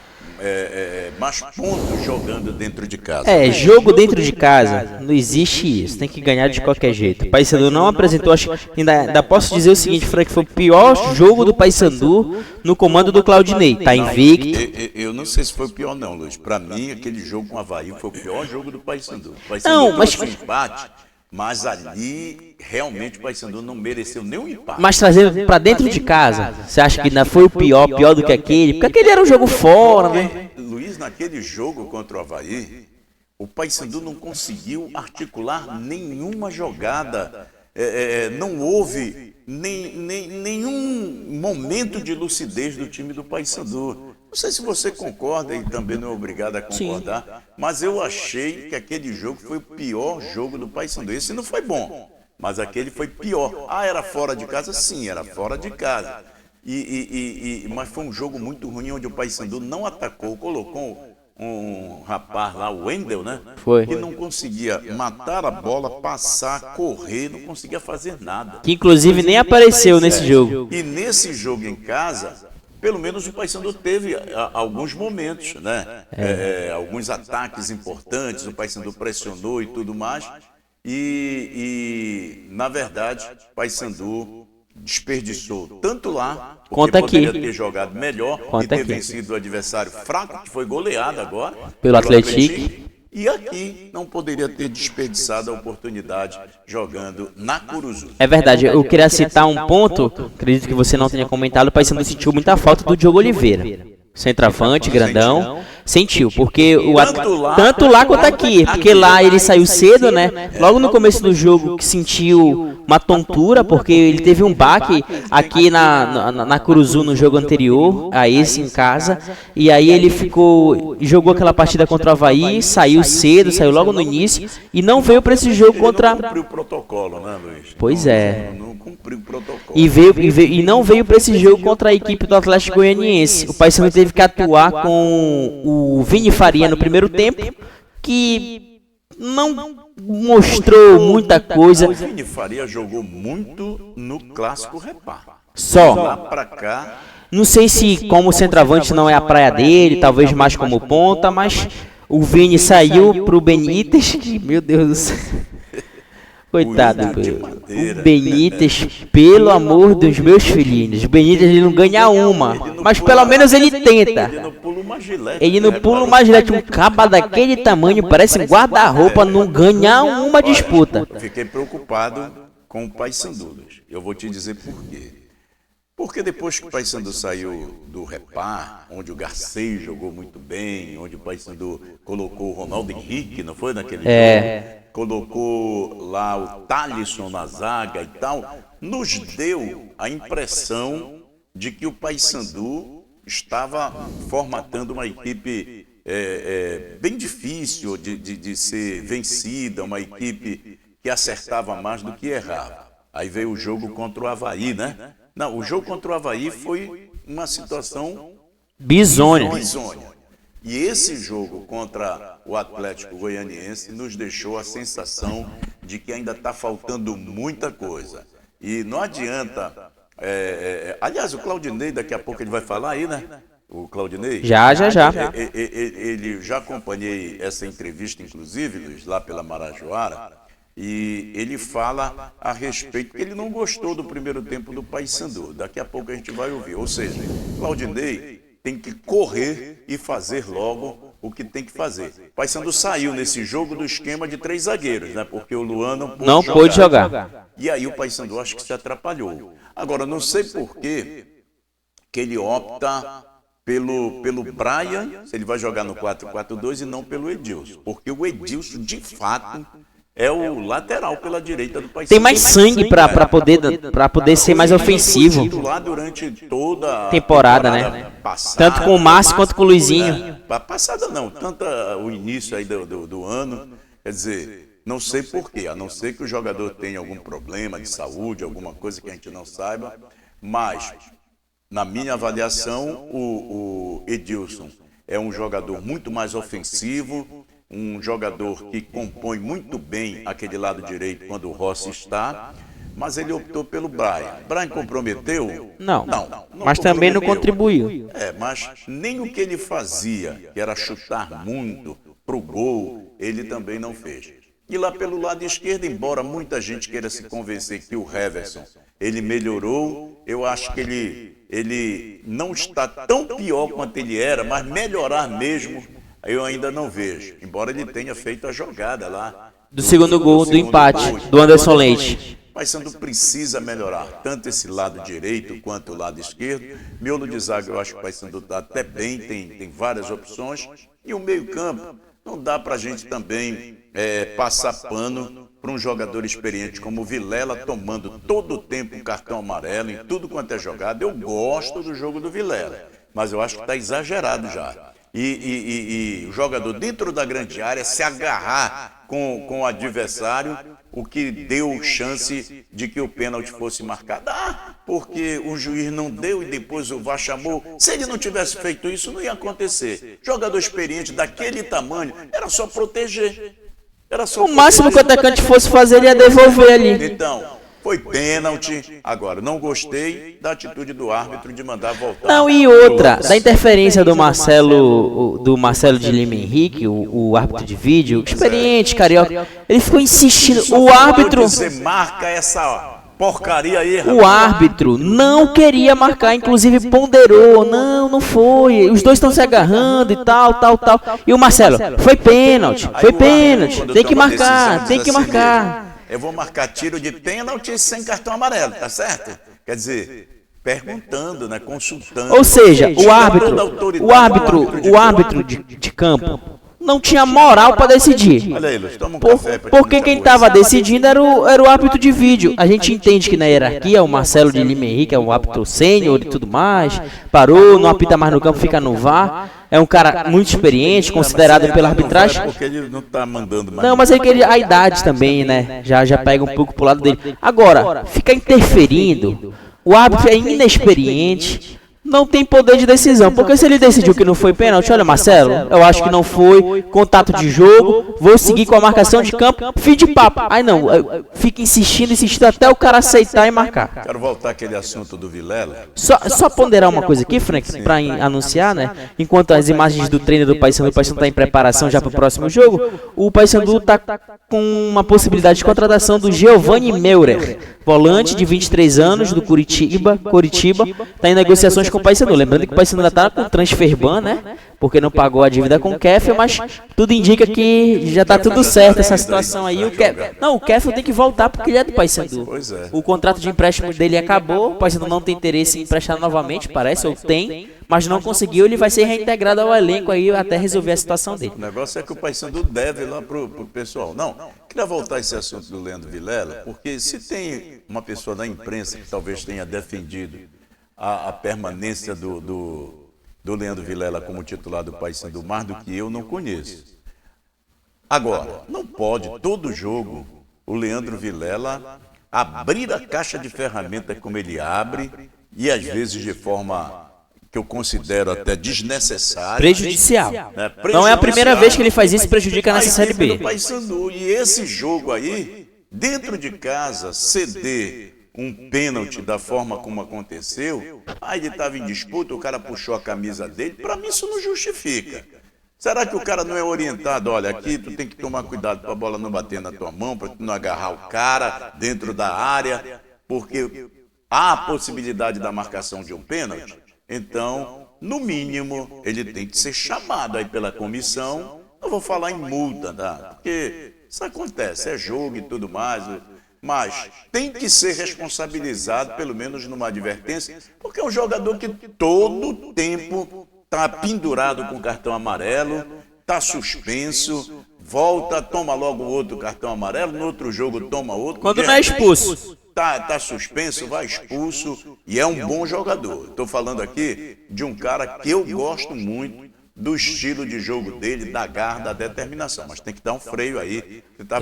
Speaker 2: mais pontos jogando dentro de casa.
Speaker 1: Jogo dentro de casa, não existe isso, tem que ganhar de qualquer jeito. O Paysandu não apresentou, ainda posso dizer o seguinte, Frank, foi o pior jogo do Paysandu no comando do Claudinei, tá invicto.
Speaker 2: Eu não sei se foi o pior não, Luiz. Para mim, aquele jogo com o Avaí foi o pior jogo do Paysandu.
Speaker 1: Não, mas
Speaker 2: um empate. Mas ali, realmente, o Paysandu não mereceu nenhum empate.
Speaker 1: Mas trazendo pra dentro de casa, você acha que ainda foi o pior do que aquele? Porque aquele era um jogo fora, né?
Speaker 2: Luiz, naquele jogo contra o Avaí, o Paysandu não conseguiu articular nenhuma jogada. Não houve nenhum momento de lucidez do time do Paysandu. Não sei se você concorda e também não é obrigado a concordar, sim, mas eu achei que aquele jogo foi o pior jogo do Paysandu. Esse não foi bom, mas aquele foi pior. Era fora de casa? Sim, era fora de casa. Mas foi um jogo muito ruim, onde o Paysandu não atacou, colocou um rapaz lá, o Wendel, né?
Speaker 1: Foi.
Speaker 2: Que não conseguia matar a bola, passar, correr, não conseguia fazer nada.
Speaker 1: Que inclusive nem apareceu nesse jogo.
Speaker 2: E nesse jogo em casa, pelo menos o Paysandu teve alguns momentos, né? Alguns ataques importantes, o Paysandu pressionou e tudo mais. Na verdade, o Paysandu desperdiçou tanto lá, porque poderia ter jogado melhor e ter vencido o adversário fraco, que foi goleado agora
Speaker 1: pelo Atlético.
Speaker 2: E aqui não poderia ter desperdiçado a oportunidade jogando na Curuzu.
Speaker 1: É verdade, eu queria citar um ponto, acredito que você não tenha comentado, o Paysandu sentiu muita falta do Diogo Oliveira. Centroavante, grandão, sentiu, porque tanto lá quanto aqui, porque lá ele saiu cedo, né? Logo no começo do jogo que sentiu uma tontura, porque ele teve um baque aqui na Curuzu no jogo anterior, a esse em casa, e aí ele jogou aquela partida contra o Avaí, saiu cedo, saiu logo no início, e não veio para esse jogo contra...
Speaker 2: Não cumpriu o protocolo, né, Luiz?
Speaker 1: Pois é.
Speaker 2: Não cumpriu o protocolo.
Speaker 1: E não veio para esse jogo contra a equipe do Atlético Goianiense. O Paysandu teve que atuar com o Vini Faria no primeiro tempo, que não mostrou muita coisa.
Speaker 2: O Vini Faria jogou muito no Clássico Repar.
Speaker 1: Só.
Speaker 2: Lá pra cá.
Speaker 1: Não sei se como centroavante não é a praia dele, talvez mais como ponta, mas o Vini saiu pro Benítez. Meu Deus do céu. Coitado, o Benítez, pelo amor dos meus filhinhos. O Benítez ele não ganha uma, mas pelo menos ele tenta.
Speaker 2: Ele não pula uma gilete.
Speaker 1: Ele não pula uma gilete, um caba daquele tamanho, parece guarda-roupa, não ganha uma disputa.
Speaker 2: Fiquei preocupado com o Paysandu. Eu vou te dizer por quê. Porque depois que o Paysandu saiu do Repar, onde o Garcês jogou muito bem, onde o Paysandu colocou o Ronaldo Henrique, não foi naquele jogo? Colocou lá o Thalisson na zaga e tal, nos deu a impressão de que o Paysandu estava formatando uma equipe bem difícil de ser vencida, uma equipe que acertava mais do que errava. Aí veio o jogo contra o Avaí, né? Não, o jogo contra o Avaí foi uma situação
Speaker 1: bizonha.
Speaker 2: E esse jogo contra o Atlético Goianiense nos deixou a sensação de que ainda está faltando muita coisa. E não adianta... aliás, o Claudinei, daqui a pouco ele vai falar aí, né? O Claudinei?
Speaker 1: Já.
Speaker 2: Ele já acompanhei essa entrevista, inclusive, Luiz, lá pela Marajoara. E ele fala a respeito, que ele não gostou do primeiro tempo do Paysandu. Daqui a pouco a gente vai ouvir. Ou seja, Claudinei tem que correr e fazer logo o que tem que fazer. O Paysandu saiu nesse jogo do esquema de 3 zagueiros, né? Porque o Luan não pôde jogar. E aí o Paysandu acho que se atrapalhou. Agora, não sei por que ele opta pelo Brian, se ele vai jogar no 4-4-2 e não pelo Edilson. Porque o Edilson, de fato... é o lateral pela direita do Paysandu.
Speaker 1: Tem mais sangue para poder ser mais ofensivo.
Speaker 2: Lá durante toda a
Speaker 1: temporada, né?
Speaker 2: Passada,
Speaker 1: tanto com o Márcio quanto com o Luizinho.
Speaker 2: Passada não, tanto o início aí do ano. Quer dizer, não sei porquê, a não ser que o jogador tenha algum problema de saúde, alguma coisa que a gente não saiba. Mas, na minha avaliação, o Edilson é um jogador muito mais ofensivo, um jogador que compõe muito bem aquele lado direito quando o Rossi está, mas ele optou pelo Brian. Brian comprometeu?
Speaker 1: Não, mas também não contribuiu.
Speaker 2: Mas nem o que ele fazia, que era chutar muito pro gol, ele também não fez. E lá pelo lado esquerdo, embora muita gente queira se convencer que o Heverson, ele melhorou, eu acho que ele não está tão pior quanto ele era, mas melhorar mesmo, eu ainda não vejo, embora ele tenha feito a jogada lá.
Speaker 1: Do segundo gol, do empate, do Anderson Leite.
Speaker 2: Mas Paysandu precisa melhorar, tanto esse lado direito quanto o lado esquerdo. Miolo de zaga, eu acho que o Paysandu está até bem, tem várias opções. E o meio-campo, não dá para a gente também passar pano para um jogador experiente como o Vilela, tomando todo o tempo um cartão amarelo em tudo quanto é jogada. Eu gosto do jogo do Vilela, mas eu acho que está exagerado já. E o jogador dentro da grande área se agarrar com o adversário, o que deu chance de que o pênalti fosse marcado. Porque o juiz não deu e depois o VAR chamou. Se ele não tivesse feito isso, não ia acontecer. Jogador experiente daquele tamanho, era só proteger. O
Speaker 1: máximo que o atacante fosse fazer, ele ia devolver ali.
Speaker 2: Então, foi pênalti. Agora, não gostei da atitude do árbitro de mandar voltar.
Speaker 1: Não, e outra, da interferência do Marcelo de Lima Henrique, o árbitro de vídeo, experiente, carioca, ele ficou insistindo. O árbitro...
Speaker 2: Você marca essa porcaria aí, rapaz.
Speaker 1: O árbitro não queria marcar, inclusive ponderou. Não foi. Os dois estão se agarrando e tal. E o Marcelo, foi pênalti, tem que marcar.
Speaker 2: Eu vou marcar tiro de pênalti sem cartão amarelo, tá certo? Quer dizer, perguntando, né, consultando.
Speaker 1: Ou seja, o árbitro de campo não tinha moral para decidir.
Speaker 2: Olha aí, Luz, toma um café pra
Speaker 1: porque quem estava decidindo era o árbitro de vídeo. A gente entende que na hierarquia o Marcelo de Lima Henrique é um árbitro sênior e tudo mais. Parou, não apita mais no campo, fica no VAR. É um cara muito experiente, considerado pela arbitragem.
Speaker 2: Porque ele não tá mandando mais.
Speaker 1: Não, mas a idade também, né? Já pega um pouco pro lado dele. Agora, fica interferindo. O árbitro é inexperiente. não tem poder de decisão, porque se ele decidiu que não foi pênalti, olha, Marcelo, eu acho que não foi, contato de jogo, vou seguir com a marcação de campo, fim de papo. Aí não, fica insistindo até o cara aceitar e marcar.
Speaker 2: Quero voltar àquele assunto do Vilela.
Speaker 1: Só ponderar uma coisa aqui, Frank, para anunciar, né? Enquanto as imagens do treino do Paysandu está em preparação já para o próximo jogo, o Paysandu está com uma possibilidade de contratação do Giovanni Meurer, volante de 23 anos do Curitiba, está em negociações com o Paysandu. Lembrando que o Paysandu ainda está com o transfer ban, né? Porque não pagou a dívida com o Kefel, mas tudo indica que já está tudo certo essa situação aí. O Kefel tem que voltar porque ele é do Paysandu. O contrato de empréstimo dele acabou, o Paysandu não tem interesse em emprestar novamente, parece, ou tem, mas não conseguiu, ele vai ser reintegrado ao elenco aí até resolver a situação dele.
Speaker 2: O negócio é que o Paysandu deve lá pro pessoal. Não, queria voltar a esse assunto do Leandro Vilela, porque se tem uma pessoa da imprensa que talvez tenha defendido a permanência do Leandro Vilela como titular do Paysandu mais do que eu, não conheço. Agora, não pode todo jogo o Leandro Vilela abrir a caixa de ferramentas como ele abre e às vezes de forma que eu considero até desnecessária.
Speaker 1: Prejudicial. Não é a primeira vez que ele faz isso e prejudica nessa Série B.
Speaker 2: E esse jogo aí, dentro de casa, ceder um pênalti da forma como aconteceu, aí ele estava em disputa, o cara puxou a camisa dele, para mim isso não justifica. Será que o cara não é orientado? Olha, aqui tu tem que tomar cuidado para a bola não bater na tua mão, para tu não agarrar o cara dentro da área, porque há a possibilidade da marcação de um pênalti. Então, no mínimo, ele tem que ser chamado aí pela comissão. Não vou falar em multa, tá? Porque isso acontece, é jogo e tudo mais, mas tem que ser responsabilizado, pelo menos numa advertência, porque é um jogador que todo tempo está pendurado com cartão amarelo, está suspenso, volta, toma logo outro cartão amarelo, no outro jogo toma outro.
Speaker 1: Quando não é expulso.
Speaker 2: Tá suspenso, vai expulso e é um bom jogador. Estou falando aqui de um cara que eu gosto muito do estilo de jogo dele, da garra, da determinação. Mas tem que dar um freio aí, que tá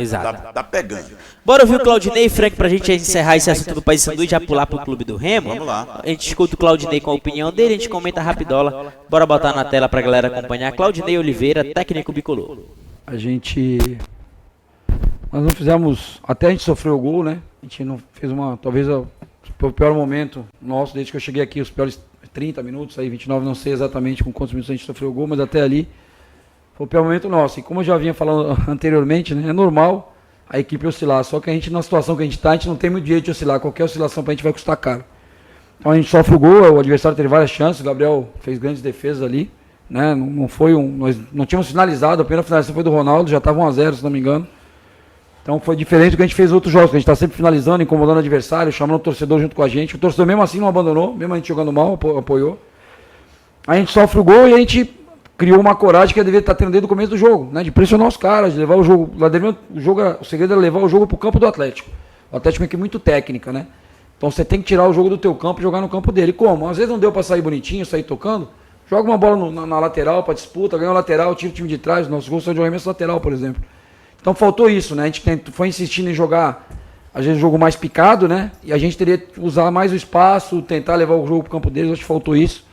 Speaker 2: pegando.
Speaker 1: Bora ouvir o Claudinei e Frank pra gente encerrar esse assunto do Paysandu e já pular pro Clube do Remo.
Speaker 2: Vamos lá.
Speaker 1: A gente escuta o Claudinei com a opinião dele, a gente comenta rapidola. Bora botar na tela pra galera acompanhar. Claudinei Oliveira, técnico bicolor.
Speaker 3: Nós não fizemos, até a gente sofreu o gol, né? A gente não fez talvez o pior momento nosso, desde que eu cheguei aqui, os piores 30 minutos, aí 29, não sei exatamente com quantos minutos a gente sofreu o gol, mas até ali foi o pior momento nosso. E como eu já vinha falando anteriormente, né, é normal a equipe oscilar, só que a gente, na situação que a gente não tem muito jeito de oscilar, qualquer oscilação pra gente vai custar caro. Então a gente sofre o gol, o adversário teve várias chances, o Gabriel fez grandes defesas ali, né? Nós não tínhamos finalizado, a primeira finalização foi do Ronaldo, já estava 1-0, se não me engano. Então foi diferente do que a gente fez outros jogos, que a gente está sempre finalizando, incomodando o adversário, chamando o torcedor junto com a gente. O torcedor mesmo assim não abandonou, mesmo a gente jogando mal, apoiou. A gente sofre o gol e a gente criou uma coragem que deveria estar tendo desde o começo do jogo, né? De pressionar os caras, de levar o jogo. O segredo era levar o jogo para o campo do Atlético. O Atlético é uma equipe muito técnica, né? Então você tem que tirar o jogo do teu campo e jogar no campo dele. Como? Às vezes não deu para sair bonitinho, sair tocando. Joga uma bola na lateral para disputa, ganha o lateral, tira o time de trás. Nosso gol saiu de um arremesso lateral, por exemplo. Então faltou isso, né? A gente foi insistindo em jogar, às vezes, um jogo mais picado, né? E a gente teria que usar mais o espaço, tentar levar o jogo para o campo deles. Acho que faltou isso,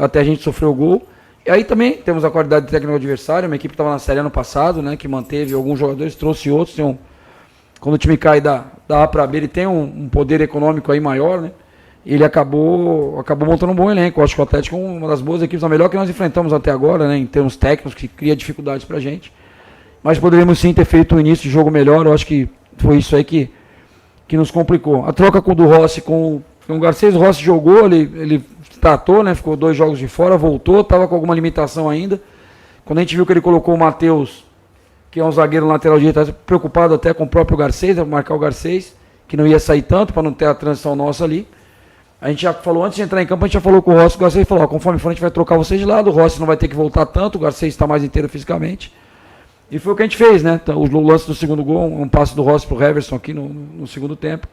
Speaker 3: até a gente sofrer o gol. E aí também temos a qualidade técnica do adversário, uma equipe que estava na Série A ano passado, né? Que manteve alguns jogadores, trouxe outros. Quando o time cai da A para B, ele tem um poder econômico aí maior, né? E ele acabou montando um bom elenco. Eu acho que o Atlético é uma das boas equipes, a melhor que nós enfrentamos até agora, né? Em termos técnicos, que cria dificuldades para a gente. Mas poderíamos sim ter feito um início de jogo melhor. Eu acho que foi isso aí que nos complicou. A troca com o do Rossi com o Garcês, o Rossi jogou, ele tratou, né? Ficou 2 jogos de fora, voltou, estava com alguma limitação ainda. Quando a gente viu que ele colocou o Matheus, que é um zagueiro lateral direito, estava preocupado até com o próprio Garcês, né? Marcar o Garcês, que não ia sair tanto para não ter a transição nossa ali. A gente já falou, antes de entrar em campo, a gente já falou com o Rossi, o Garcês falou, conforme for a gente vai trocar vocês de lado, o Rossi não vai ter que voltar tanto, o Garcês está mais inteiro fisicamente. E foi o que a gente fez, né? O lance do segundo gol, um passe do Rossi pro Heverson aqui no segundo tempo.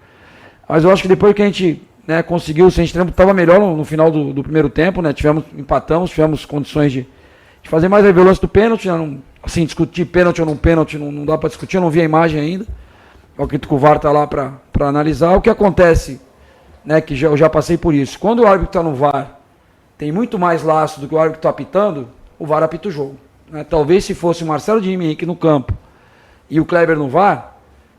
Speaker 3: Mas eu acho que depois que a gente, né, conseguiu, a gente estava melhor no final do primeiro tempo, né? Empatamos, tivemos condições de fazer mais a violência do pênalti, né? Assim, discutir pênalti ou não pênalti, não dá para discutir, eu não vi a imagem ainda. Eu acredito que o VAR está lá para analisar. O que acontece, né? Que eu já passei por isso. Quando o árbitro está no VAR tem muito mais laço do que o árbitro está apitando, o VAR apita o jogo. Né? Talvez se fosse o Marcelo de Henrique no campo e o Kleber no VAR,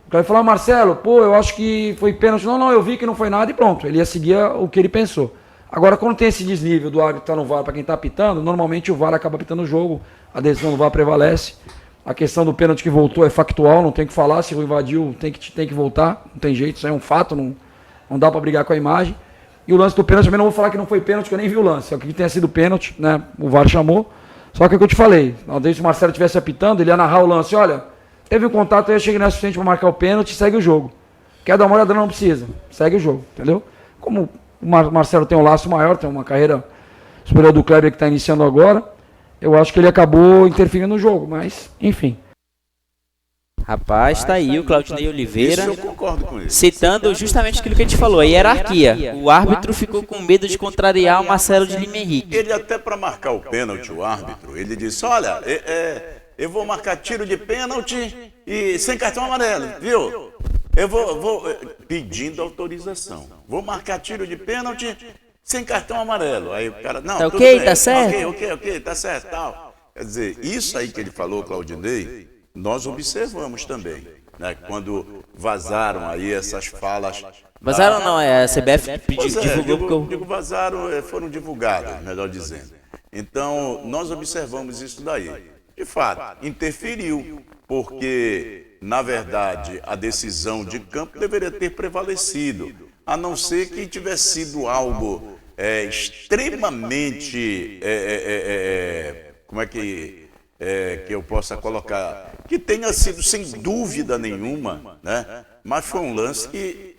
Speaker 3: o Kleber falava, Marcelo, pô, eu acho que foi pênalti. Não, eu vi que não foi nada e pronto. Ele ia seguir o que ele pensou. Agora, quando tem esse desnível do árbitro que está no VAR para quem está apitando, normalmente o VAR acaba apitando o jogo, a decisão do VAR prevalece. A questão do pênalti que voltou é factual, não tem o que falar, se o invadiu tem que voltar, não tem jeito, isso é um fato, não dá para brigar com a imagem. E o lance do pênalti, também não vou falar que não foi pênalti, que eu nem vi o lance, é o que tenha sido pênalti, né? O VAR chamou, só que é o que eu te falei, desde que o Marcelo estivesse apitando, ele ia narrar o lance, olha, teve um contato, eu cheguei na suficiente para marcar o pênalti, segue o jogo. Quer dar uma olhada, não precisa, segue o jogo, entendeu? Como o Marcelo tem um laço maior, tem uma carreira superior do Kleber que está iniciando agora, eu acho que ele acabou interferindo no jogo, mas, enfim.
Speaker 1: Rapaz, tá aí o Claudinei Oliveira,
Speaker 2: Isso eu concordo com isso.
Speaker 1: citando justamente aquilo que a gente falou, a hierarquia. O árbitro ficou com medo de contrariar o Marcelo de Lima Henrique.
Speaker 2: Ele até para marcar o pênalti, o árbitro, ele disse, olha, eu vou marcar tiro de pênalti e sem cartão amarelo, viu? Eu vou pedindo autorização. Vou marcar tiro de pênalti sem cartão amarelo. Aí o cara, não,
Speaker 1: tá
Speaker 2: tudo
Speaker 1: ok,
Speaker 2: bem,
Speaker 1: tá certo?
Speaker 2: Ok, tá certo, tal. Quer dizer, isso aí que ele falou, Claudinei, nós observamos também, né? Quando vazaram aí essas falas.
Speaker 1: Vazaram não, é a CBF divulgou porque eu...
Speaker 2: Digo vazaram, foram divulgadas, melhor dizendo. Então, nós observamos isso daí. De fato, interferiu, porque, na verdade, a decisão de campo deveria ter prevalecido, a não ser que tivesse sido algo extremamente, como é que eu possa colocar, que tenha sido sem dúvida nenhuma, né? Mas foi um lance que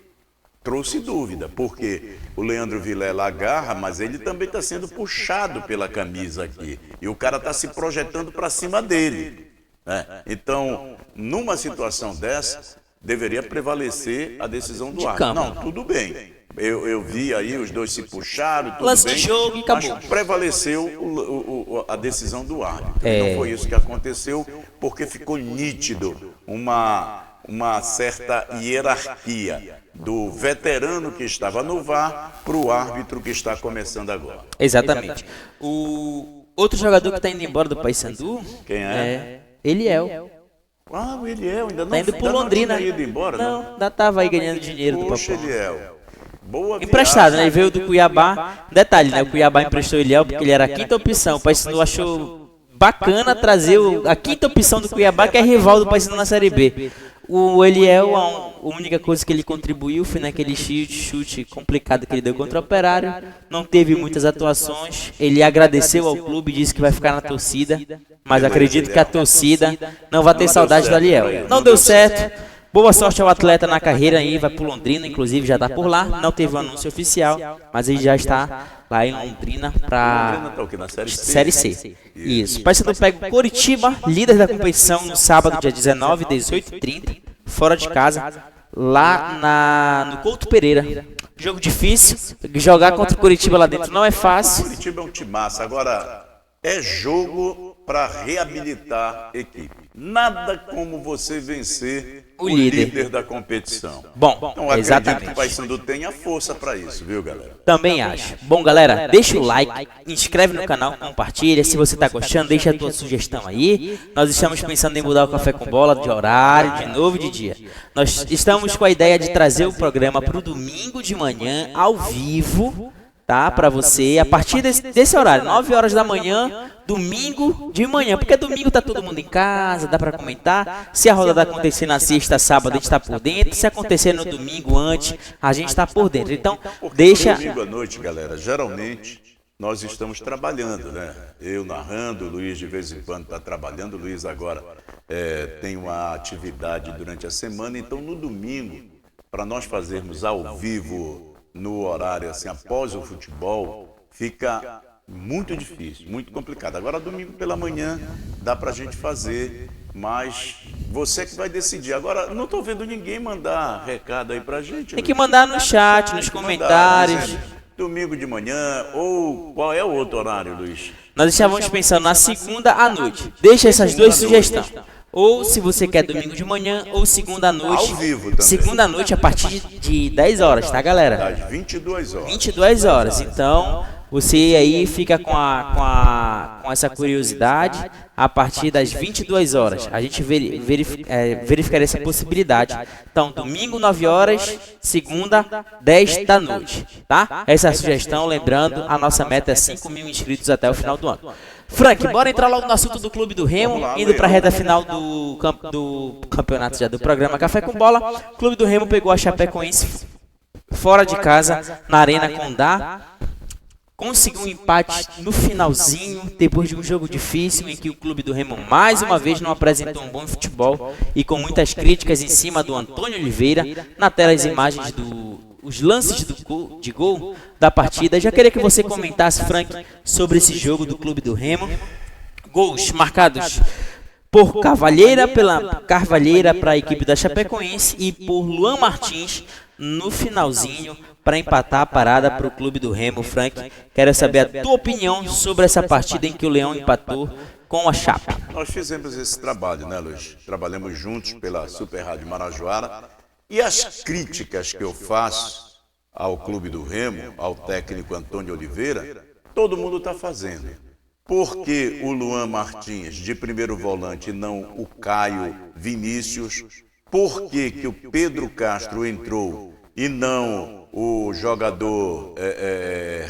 Speaker 2: trouxe dúvida, porque o Leandro Vilela agarra, mas ele também está sendo puxado pela camisa aqui, e o cara está se projetando para cima dele, né? Então, numa situação dessa, deveria prevalecer a decisão do árbitro. Não, tudo bem. Eu vi aí, os dois se puxaram, tudo
Speaker 1: lance
Speaker 2: bem,
Speaker 1: de jogo e acabou.
Speaker 2: mas prevaleceu a decisão do árbitro. Não foi isso que aconteceu, porque ficou nítido uma certa hierarquia do veterano que estava no VAR para o árbitro que está começando agora.
Speaker 1: Exatamente. O outro jogador que está indo embora do Paysandu...
Speaker 2: Quem é?
Speaker 1: Eliel.
Speaker 2: Ah, o Eliel ainda não
Speaker 1: Tá indo pro Londrina.
Speaker 2: Não tinha ido embora,
Speaker 1: não, ainda tava aí ganhando dinheiro do
Speaker 2: Poxa,
Speaker 1: papai.
Speaker 2: Eliel. Boa
Speaker 1: Emprestado, né?
Speaker 2: viagem.
Speaker 1: Ele veio do Cuiabá. Detalhe, né? O Cuiabá emprestou o Eliel porque ele era a quinta opção. O Paysandu achou bacana trazer a quinta opção do Cuiabá, que é rival do Paysandu na Série B. O Eliel, a única coisa que ele contribuiu foi naquele chute complicado que ele deu contra o Operário. Não teve muitas atuações. Ele agradeceu ao clube, disse que vai ficar na torcida. Mas acredito que a torcida não vai ter saudade do Eliel. Não deu certo. Boa sorte ao atleta na carreira aí, vai pro Londrina, inclusive já está por lá. Não teve um anúncio oficial, mas ele já está lá em Londrina para Série C. Isso. Paysandu pega o Coritiba, líder da competição, no sábado, dia 19, 18h30, fora de casa, lá no Couto Pereira. Jogo difícil, jogar contra o Coritiba lá dentro não é fácil.
Speaker 2: O Coritiba é um timaço. Agora, é jogo para reabilitar a equipe. Nada como você vencer o líder da competição.
Speaker 1: Bom,
Speaker 2: então, acredito
Speaker 1: exatamente.
Speaker 2: que o Paysandu tenha força para isso, viu, galera?
Speaker 1: Também acho. Bom, galera, deixa o like, inscreve no canal, compartilha. Se você está gostando, deixa a tua sugestão aí. Nós estamos pensando em mudar o Café com Bola de horário, de novo, de dia. Nós estamos com a ideia de trazer o programa para o domingo de manhã, ao vivo, tá? Para você, a partir desse horário, 9 horas da manhã, domingo de manhã, porque domingo tá todo mundo em casa, dá para comentar. Se a rodada acontecer na sexta, sábado, a gente tá por dentro. Se acontecer no domingo antes, a gente tá por dentro. Então, deixa...
Speaker 2: Domingo à noite, galera, geralmente nós estamos trabalhando, né? Eu narrando, o Luiz de vez em quando está trabalhando. O Luiz agora tem uma atividade durante a semana, então no domingo, para nós fazermos ao vivo no horário assim, após o futebol, fica muito difícil, muito complicado. Agora, domingo pela manhã, dá para a gente fazer, mas você que vai decidir. Agora, não estou vendo ninguém mandar recado aí para a gente.
Speaker 1: Tem que mandar no chat, nos comentários.
Speaker 2: Domingo de manhã, ou qual é o outro horário, Luiz?
Speaker 1: Nós estávamos pensando na segunda à noite. Deixa essas duas sugestões. Ou se você quer domingo de manhã, ou segunda à noite.
Speaker 2: Ao vivo também.
Speaker 1: Segunda à noite a partir de 10 horas, tá, galera?
Speaker 2: Às 22 horas.
Speaker 1: 22 horas. Então, Você aí fica com essa curiosidade a partir das 22 horas. A gente verificaria essa possibilidade. Então, domingo, 9 horas, segunda, 10 da noite. Tá? Essa é a sugestão, lembrando, a nossa meta é 5.000 inscritos até o final do ano. Frank, bora entrar logo no assunto do Clube do Remo, indo para a reta final do campeonato já do programa Café com Bola. O Clube do Remo pegou a Chapecoense fora de casa, na Arena Condá. Conseguiu um empate no finalzinho, depois de um jogo difícil, em que o Clube do Remo mais uma vez não apresentou um bom futebol e com muitas críticas em cima do Antônio Oliveira. Na tela as imagens os lances de gol da partida. Já queria que você comentasse, Frank, sobre esse jogo do Clube do Remo. Gols marcados por Carvalheira para a equipe da Chapecoense e por Luan Martins no finalzinho para empatar a parada para o Clube do Remo. Frank, quero saber a tua opinião sobre essa partida em que o Leão empatou com a Chape.
Speaker 2: Nós fizemos esse trabalho, né, Luiz? Trabalhamos juntos pela Super Rádio Marajoara. E as críticas que eu faço ao Clube do Remo, ao técnico Antônio Oliveira, todo mundo está fazendo. Por que o Luan Martins de primeiro volante e não o Caio Vinícius? Por que o Pedro Castro entrou e não o jogador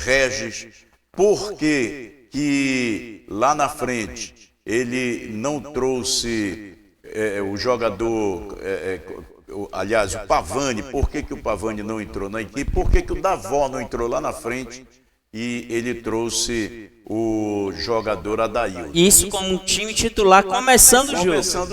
Speaker 2: Regis? Por que lá na frente ele não trouxe o jogador... aliás, o Pavani, por que o Pavani não entrou na equipe? Por que o Davó não entrou lá na frente e ele trouxe o jogador Adailton?
Speaker 1: Isso como um time titular começando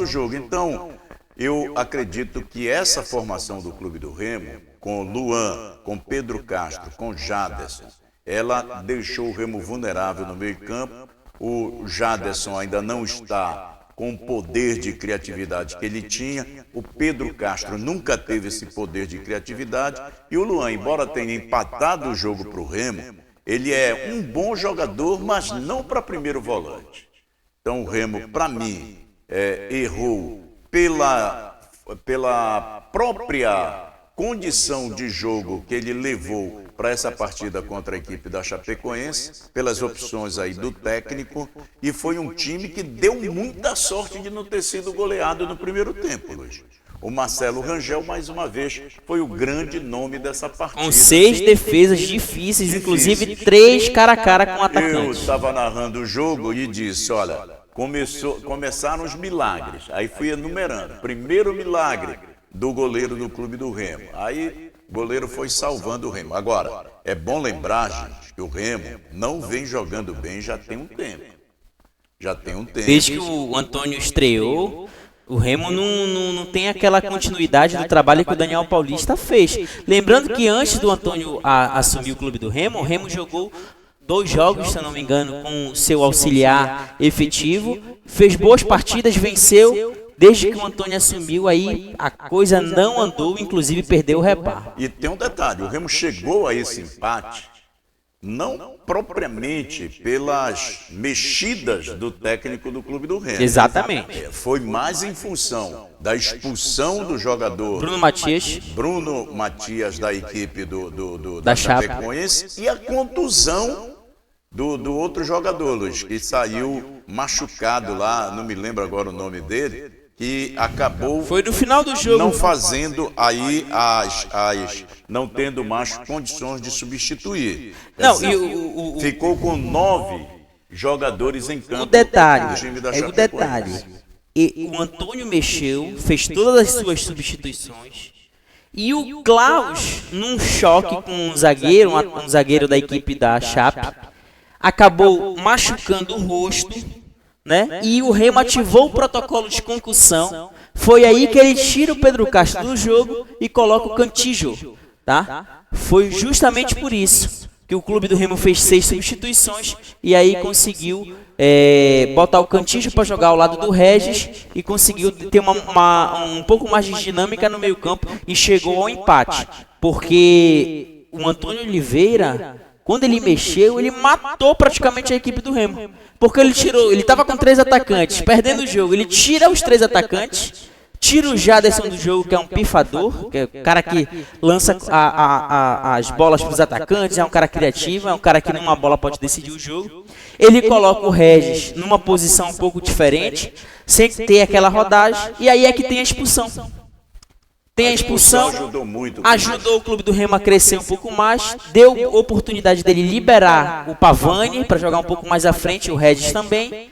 Speaker 1: o
Speaker 2: jogo. Então, eu acredito que essa formação do Clube do Remo, com Luan, com Pedro Castro, com Jaderson, ela deixou o Remo vulnerável no meio campo. O Jaderson ainda não está com o poder de criatividade que ele tinha. O Pedro Castro nunca teve esse poder de criatividade. E o Luan, embora tenha empatado o jogo para o Remo, ele é um bom jogador, mas não para primeiro volante. Então o Remo, para mim, errou pela própria condição de jogo que ele levou para essa partida contra a equipe da Chapecoense, pelas opções aí do técnico, e foi um time que deu muita sorte de não ter sido goleado no primeiro tempo, Luiz. O Marcelo Rangel, mais uma vez, foi o grande nome dessa partida.
Speaker 1: Com 6 defesas difíceis, inclusive 3 cara a cara com o atacante.
Speaker 2: Eu estava narrando o jogo e disse, olha, começaram os milagres. Aí fui enumerando. Primeiro milagre do goleiro do Clube do Remo. Aí o goleiro foi salvando o Remo. Agora, é bom lembrar, gente, que o Remo não vem jogando bem já tem um tempo.
Speaker 1: Desde que o Antônio estreou, o Remo não tem aquela continuidade do trabalho que o Daniel Paulista fez. Lembrando que antes do Antônio assumir o Clube do Remo, o Remo jogou 2 jogos, se eu não me engano, com seu auxiliar efetivo, fez boas partidas, venceu. Desde que o Antônio assumiu, aí a coisa não andou, inclusive perdeu o reparo.
Speaker 2: E tem um detalhe, o Remo chegou a esse empate não propriamente pelas mexidas do técnico do Clube do Remo.
Speaker 1: Exatamente.
Speaker 2: Foi mais em função da expulsão do jogador
Speaker 1: Bruno
Speaker 2: Matias da equipe da Chapecoense e a contusão do outro jogador, Luiz, que saiu machucado lá, não me lembro agora o nome dele, que acabou...
Speaker 1: Foi no final do jogo.
Speaker 2: Não fazendo aí não tendo mais condições de substituir. Ficou com 9 jogadores em campo.
Speaker 1: O detalhe, o Antônio mexeu, fez todas as suas substituições. E o Klaus, num choque com um zagueiro da equipe da Chape, acabou machucando o rosto, né? E o Remo ativou o protocolo de concussão. Foi aí que ele tira o Pedro Castro do jogo e coloca o Cantígio, tá? Foi justamente por isso que o Clube do Remo fez 6 substituições e aí conseguiu botar o Cantígio para jogar ao lado do Regis e conseguiu ter um pouco mais de dinâmica no meio campo e chegou ao empate, porque o Antônio Oliveira, quando ele mexeu, ele matou praticamente a equipe do Remo. Porque ele estava com 3 atacantes, perdendo o jogo. Ele tira os 3 atacantes, tira o Jaderson do jogo, que é um pifador, que é o cara que lança as bolas para os atacantes, é um cara criativo, é um cara que numa bola pode decidir o jogo. Ele coloca o Regis numa posição um pouco diferente, sem ter aquela rodagem, e aí é que tem a expulsão. Tem a expulsão, ajudou o Clube do Remo a crescer um pouco mais, deu oportunidade dele liberar o Pavani para jogar um pouco mais à frente, o Regis também.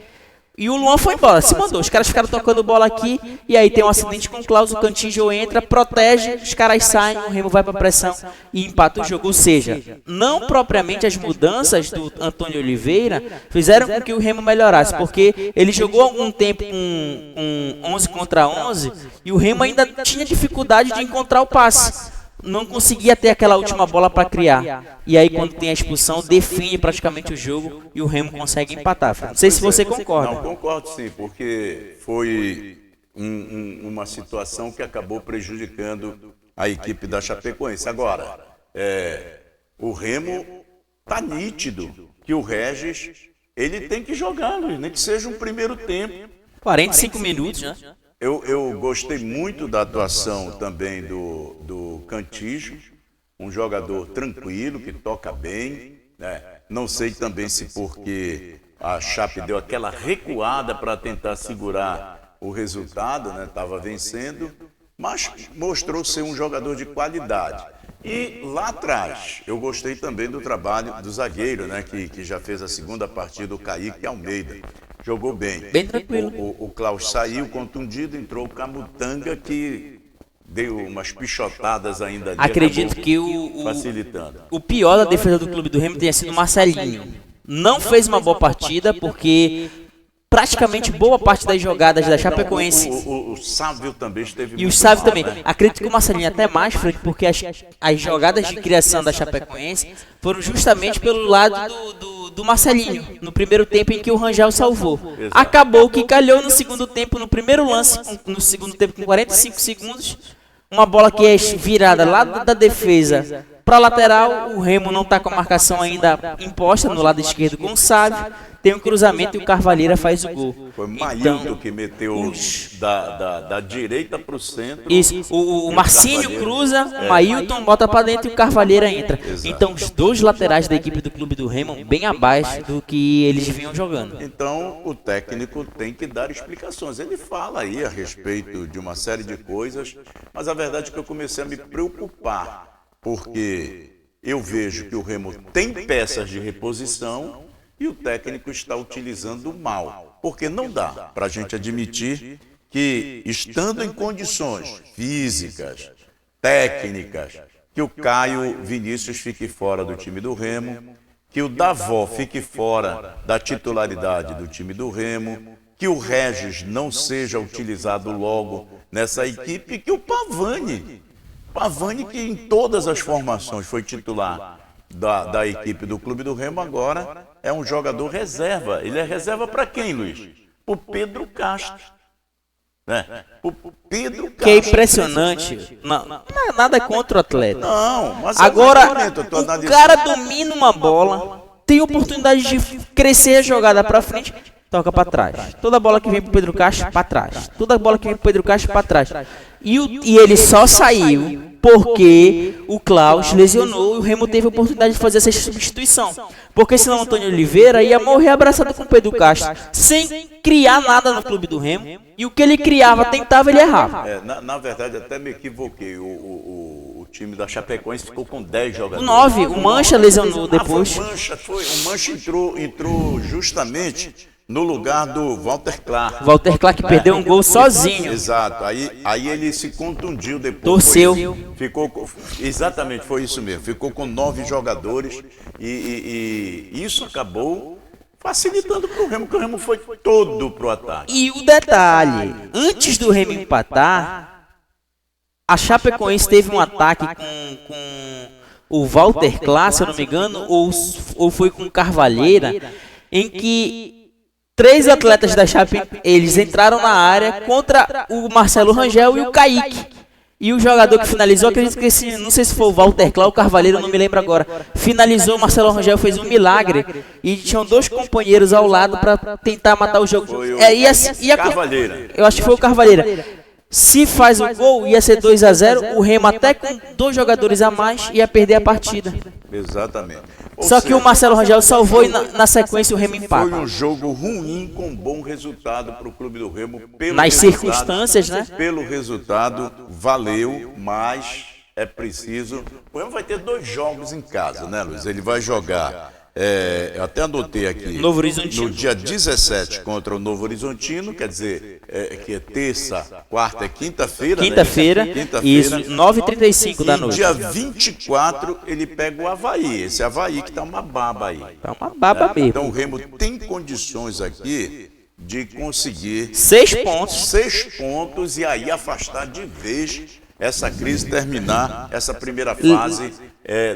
Speaker 1: E o Luan foi embora, se mandou. Os caras ficaram tocando bola aqui, e aí tem um acidente com o Klaus, o Cantígio entra, protege, os caras saem, o Remo vai para pressão e empata o jogo. Ou seja, não propriamente as mudanças do Antônio Oliveira fizeram com que o Remo melhorasse, porque ele jogou algum tempo com 11 contra 11, e o Remo ainda tinha dificuldade de encontrar o passe. Não conseguia ter aquela última bola para criar. E aí quando tem a expulsão, define praticamente o jogo e o Remo consegue empatar. Não sei se você concorda.
Speaker 2: Não, concordo sim, porque foi uma situação que acabou prejudicando a equipe da Chapecoense. Agora, o Remo tá nítido que o Regis, ele tem que jogar, Luiz, nem que seja um primeiro tempo.
Speaker 1: 45 minutos, né?
Speaker 2: Eu gostei muito da atuação também do Cantígio, um jogador tranquilo, que toca bem, né? Não sei também se porque a Chape deu aquela recuada para tentar segurar o resultado, né? Estava vencendo, mas mostrou ser um jogador de qualidade. E lá atrás, eu gostei também do trabalho do zagueiro, né? Que já fez a segunda partida, o Kaique Almeida. Jogou bem.
Speaker 1: Bem tranquilo.
Speaker 2: O Klaus saiu contundido, entrou o Camutanga, que deu umas pichotadas ainda ali.
Speaker 1: Acredito que
Speaker 2: facilitando.
Speaker 1: O pior da defesa do Clube do Remo tenha sido o Marcelinho. Não fez uma boa partida, porque praticamente boa parte das jogadas da Chapecoense.
Speaker 2: O Sávio também esteve muito
Speaker 1: E o Sávio
Speaker 2: mal,
Speaker 1: também.
Speaker 2: né?
Speaker 1: Acredito que o Marcelinho até mais, Frank, porque as jogadas de criação da Chapecoense foram justamente pelo lado do Marcelinho, no primeiro tempo em que o Rangel salvou.
Speaker 2: Exato.
Speaker 1: Acabou que calhou no segundo tempo, no primeiro lance, no segundo tempo com 45 segundos, uma bola que é virada lá da defesa para a lateral, o Remo não está com a marcação ainda imposta no lado esquerdo com o Sávio, tem um cruzamento e o Carvalheira faz o gol.
Speaker 2: Foi o Mailton que meteu da direita para o centro.
Speaker 1: Isso, o Marcinho cruza, o Mailton bota para dentro e o Carvalheira entra.
Speaker 2: Exato.
Speaker 1: Então os dois laterais da equipe do Clube do Remo bem abaixo do que eles vinham jogando.
Speaker 2: Então o técnico tem que dar explicações. Ele fala aí a respeito de uma série de coisas, mas a verdade é que eu comecei a me preocupar, porque eu vejo que o Remo tem peças de reposição e o técnico está utilizando mal. Porque não dá para a gente admitir que, estando em condições físicas, técnicas, que o Caio Vinícius fique fora do time do Remo, que o Davó fique fora da titularidade do time do Remo, que o Regis não seja utilizado logo nessa equipe, que o Pavani, que em todas as formações foi titular da equipe do Clube do Remo, agora é um jogador reserva. Ele é reserva para quem, Luiz? Para o Pedro Castro. Né? Pro Pedro Castro.
Speaker 1: Que é impressionante. Não é nada contra o atleta.
Speaker 2: Não, mas
Speaker 1: agora o cara domina uma bola, tem oportunidade de crescer a jogada para frente, toca para trás. Toda bola que vem pro Pedro Castro, para trás. Toda bola que vem pro Pedro Castro, para trás. E ele só saiu porque o Klaus lesionou e o Remo teve a oportunidade de fazer essa substituição. Porque senão o Antônio Oliveira ia morrer abraçado com o Pedro Castro, sem criar nada no Clube do Remo. E o que ele criava, tentava, ele errava.
Speaker 2: Na verdade, até me equivoquei. O time da Chapecoense ficou com 10 jogadores.
Speaker 1: 9, o Mancha lesionou depois.
Speaker 2: O Mancha entrou justamente no lugar do Walter Clark.
Speaker 1: Walter Clark perdeu um gol sozinho.
Speaker 2: Exato. Aí ele se contundiu depois.
Speaker 1: Torceu.
Speaker 2: Exatamente, foi isso mesmo. Ficou com 9 jogadores e isso acabou facilitando para o Remo, porque o Remo foi todo pro ataque.
Speaker 1: E o detalhe, antes do Remo empatar, a Chapecoense teve um ataque com o Walter Clark, se eu não me engano, ou foi com o Carvalheira, em que 3 atletas da Chape, eles entraram na área contra o Marcelo Rangel e o Kaique. E o jogador que finalizou, acredito que não sei se foi o Walter Clark ou o Carvalheiro, não me lembro agora. Finalizou, o Marcelo Rangel fez um milagre e tinham 2 companheiros ao lado para tentar matar o jogo.
Speaker 2: Foi
Speaker 1: Carvalheira. Eu acho que foi o Carvalheira. Se faz o gol, ia ser 2-0, o Remo até com 2 jogadores a mais ia perder a partida.
Speaker 2: Exatamente.
Speaker 1: Só que o Marcelo Rangel salvou e na sequência o Remo empata.
Speaker 2: Foi um jogo ruim com bom resultado para o Clube do Remo.
Speaker 1: Nas circunstâncias, né?
Speaker 2: Pelo resultado, valeu, mas é preciso... O Remo vai ter 2 jogos em casa, né, Luiz? Ele vai jogar... eu até anotei aqui,
Speaker 1: Novo Horizontino.
Speaker 2: No dia 17 contra o Novo Horizontino, quer dizer, que é terça, quarta, é quinta-feira.
Speaker 1: Quinta-feira,
Speaker 2: né?
Speaker 1: isso, 9h35 da noite.
Speaker 2: Dia 24 ele pega o Avaí, esse Avaí que tá uma baba aí.
Speaker 1: Tá uma baba mesmo.
Speaker 2: Então o Remo tem condições aqui de conseguir
Speaker 1: 6 pontos.
Speaker 2: 6 pontos e aí afastar de vez essa crise, terminar essa primeira fase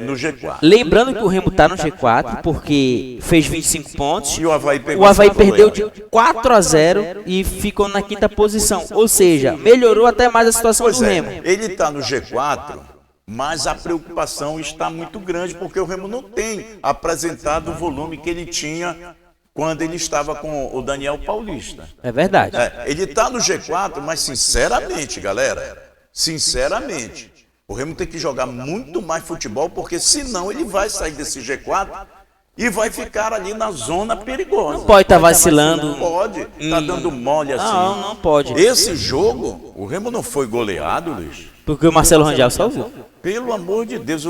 Speaker 2: no G4.
Speaker 1: Lembrando que o Remo tá no G4 porque fez 25 pontos.
Speaker 2: E o Avaí
Speaker 1: perdeu de 4-0 e ficou na 5ª posição. Ou seja, melhorou até mais a situação do Remo.
Speaker 2: Ele está no G4, mas a preocupação está muito grande porque o Remo não tem apresentado o volume que ele tinha quando ele estava com o Daniel Paulista.
Speaker 1: É verdade.
Speaker 2: Ele está no G4, mas sinceramente, galera, sinceramente, o Remo tem que jogar muito mais futebol, porque senão ele vai sair desse G4 e vai ficar ali na zona perigosa.
Speaker 1: Não pode estar vacilando.
Speaker 2: Não pode, tá dando mole assim.
Speaker 1: Não pode.
Speaker 2: Esse jogo, o Remo não foi goleado, Luiz.
Speaker 1: Porque o Marcelo Rangel salvou.
Speaker 2: Pelo amor de Deus,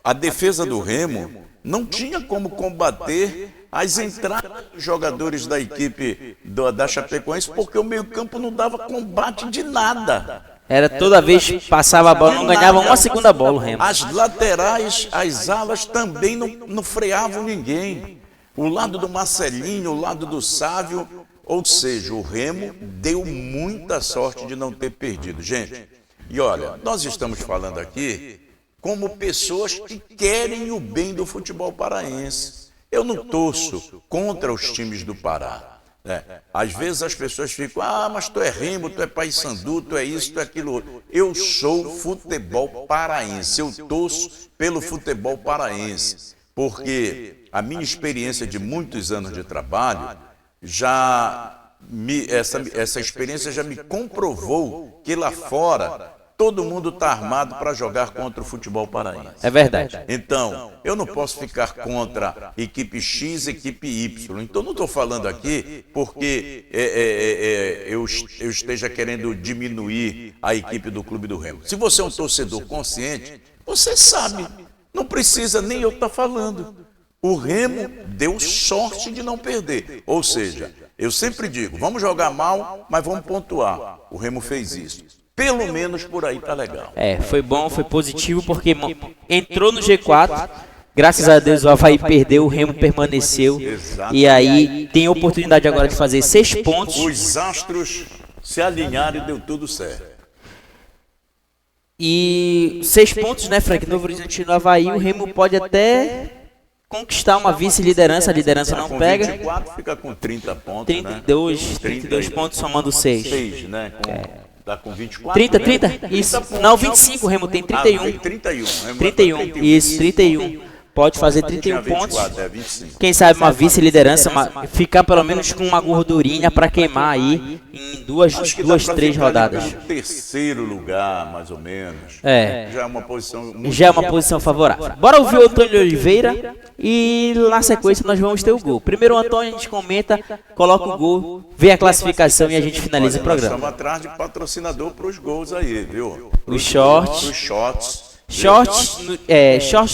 Speaker 2: a defesa do Remo não tinha como combater as entradas dos jogadores da equipe da Chapecoense, porque o meio-campo não dava combate de nada.
Speaker 1: Era toda vez que passava a bola, não ganhava uma segunda bola o Remo.
Speaker 2: As laterais, as alas também não freavam ninguém. O lado do Marcelinho, o lado do Sávio, ou seja, o Remo deu muita sorte de não ter perdido. Gente, e olha, nós estamos falando aqui como pessoas que querem o bem do futebol paraense. Eu não torço contra os times do Pará. Às vezes as pessoas ficam, mas tu é Remo, tu é Paysandu, tu é isso, tu é aquilo outro. Eu sou futebol paraense, eu torço pelo futebol paraense, porque a minha experiência de muitos anos de trabalho, essa experiência já me comprovou que lá fora todo mundo está armado para jogar contra o futebol paraense.
Speaker 1: É verdade.
Speaker 2: Então, eu não posso ficar contra equipe X, equipe Y. Então, não estou falando aqui porque eu esteja querendo diminuir a equipe do Clube do Remo. Se você é um torcedor consciente, você sabe. Não precisa nem eu estar falando. O Remo deu sorte de não perder. Ou seja, eu sempre digo, vamos jogar mal, mas vamos pontuar. O Remo fez isso. Pelo menos por aí tá legal.
Speaker 1: Foi bom, foi positivo, porque entrou no G4, graças a Deus o Avaí perdeu, o Remo permaneceu.
Speaker 2: Exatamente.
Speaker 1: E aí tem a oportunidade agora de fazer 6 pontos.
Speaker 2: Os astros se alinharam e deu tudo certo.
Speaker 1: E 6 pontos, né, Frank? Novo Horizontino, Avaí, o Remo pode até conquistar uma vice-liderança, a liderança não pega.
Speaker 2: 24 fica com 30 pontos,
Speaker 1: 32 pontos somando 6.
Speaker 2: 6, né? Tá com 24.
Speaker 1: 30? Isso. Não, 25, o Remo tem 31. 31, isso, 31. Pode fazer 31 pontos. Quem sabe uma vice-liderança, ficar pelo menos com uma gordurinha para queimar aí em duas 3 rodadas.
Speaker 2: Terceiro lugar, mais ou menos. Já é uma posição
Speaker 1: favorável. Bora ouvir o Antônio Oliveira e na sequência nós vamos ter o gol. Primeiro o Antônio, a gente comenta, coloca o gol, vê a classificação e a gente finaliza o programa.
Speaker 2: Nós estamos atrás de patrocinador para os gols aí, viu?
Speaker 1: Os shorts. Shorts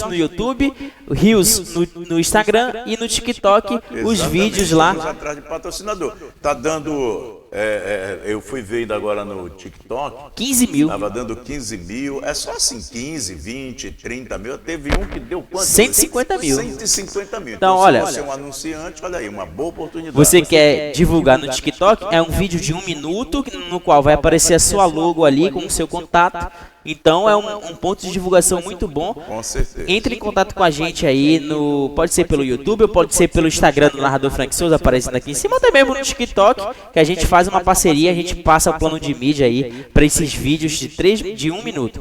Speaker 1: no YouTube, Reels no Instagram e no TikTok, os vídeos lá.
Speaker 2: Atrás de patrocinador. Tá dando, eu fui ver ainda agora no TikTok.
Speaker 1: 15 mil.
Speaker 2: Tava dando 15 mil, é só assim, 15, 20, 30 mil. Teve um que deu quanto?
Speaker 1: 150 mil.
Speaker 2: 150 mil.
Speaker 1: Então, olha,
Speaker 2: se você é um anunciante, olha aí, uma boa oportunidade.
Speaker 1: Você quer divulgar no TikTok, é um vídeo de 1 minuto, no qual vai aparecer a sua logo ali com o seu contato. Então é um ponto de divulgação muito bom.
Speaker 2: Com certeza.
Speaker 1: Entre em contato com a gente aí, pode ser pelo YouTube ou pode ser pelo Instagram do Narrador Frank Souza, aparecendo aqui em cima, até mesmo no TikTok, que a gente faz uma parceria, a gente passa o plano de mídia aí para esses vídeos de 1 minuto.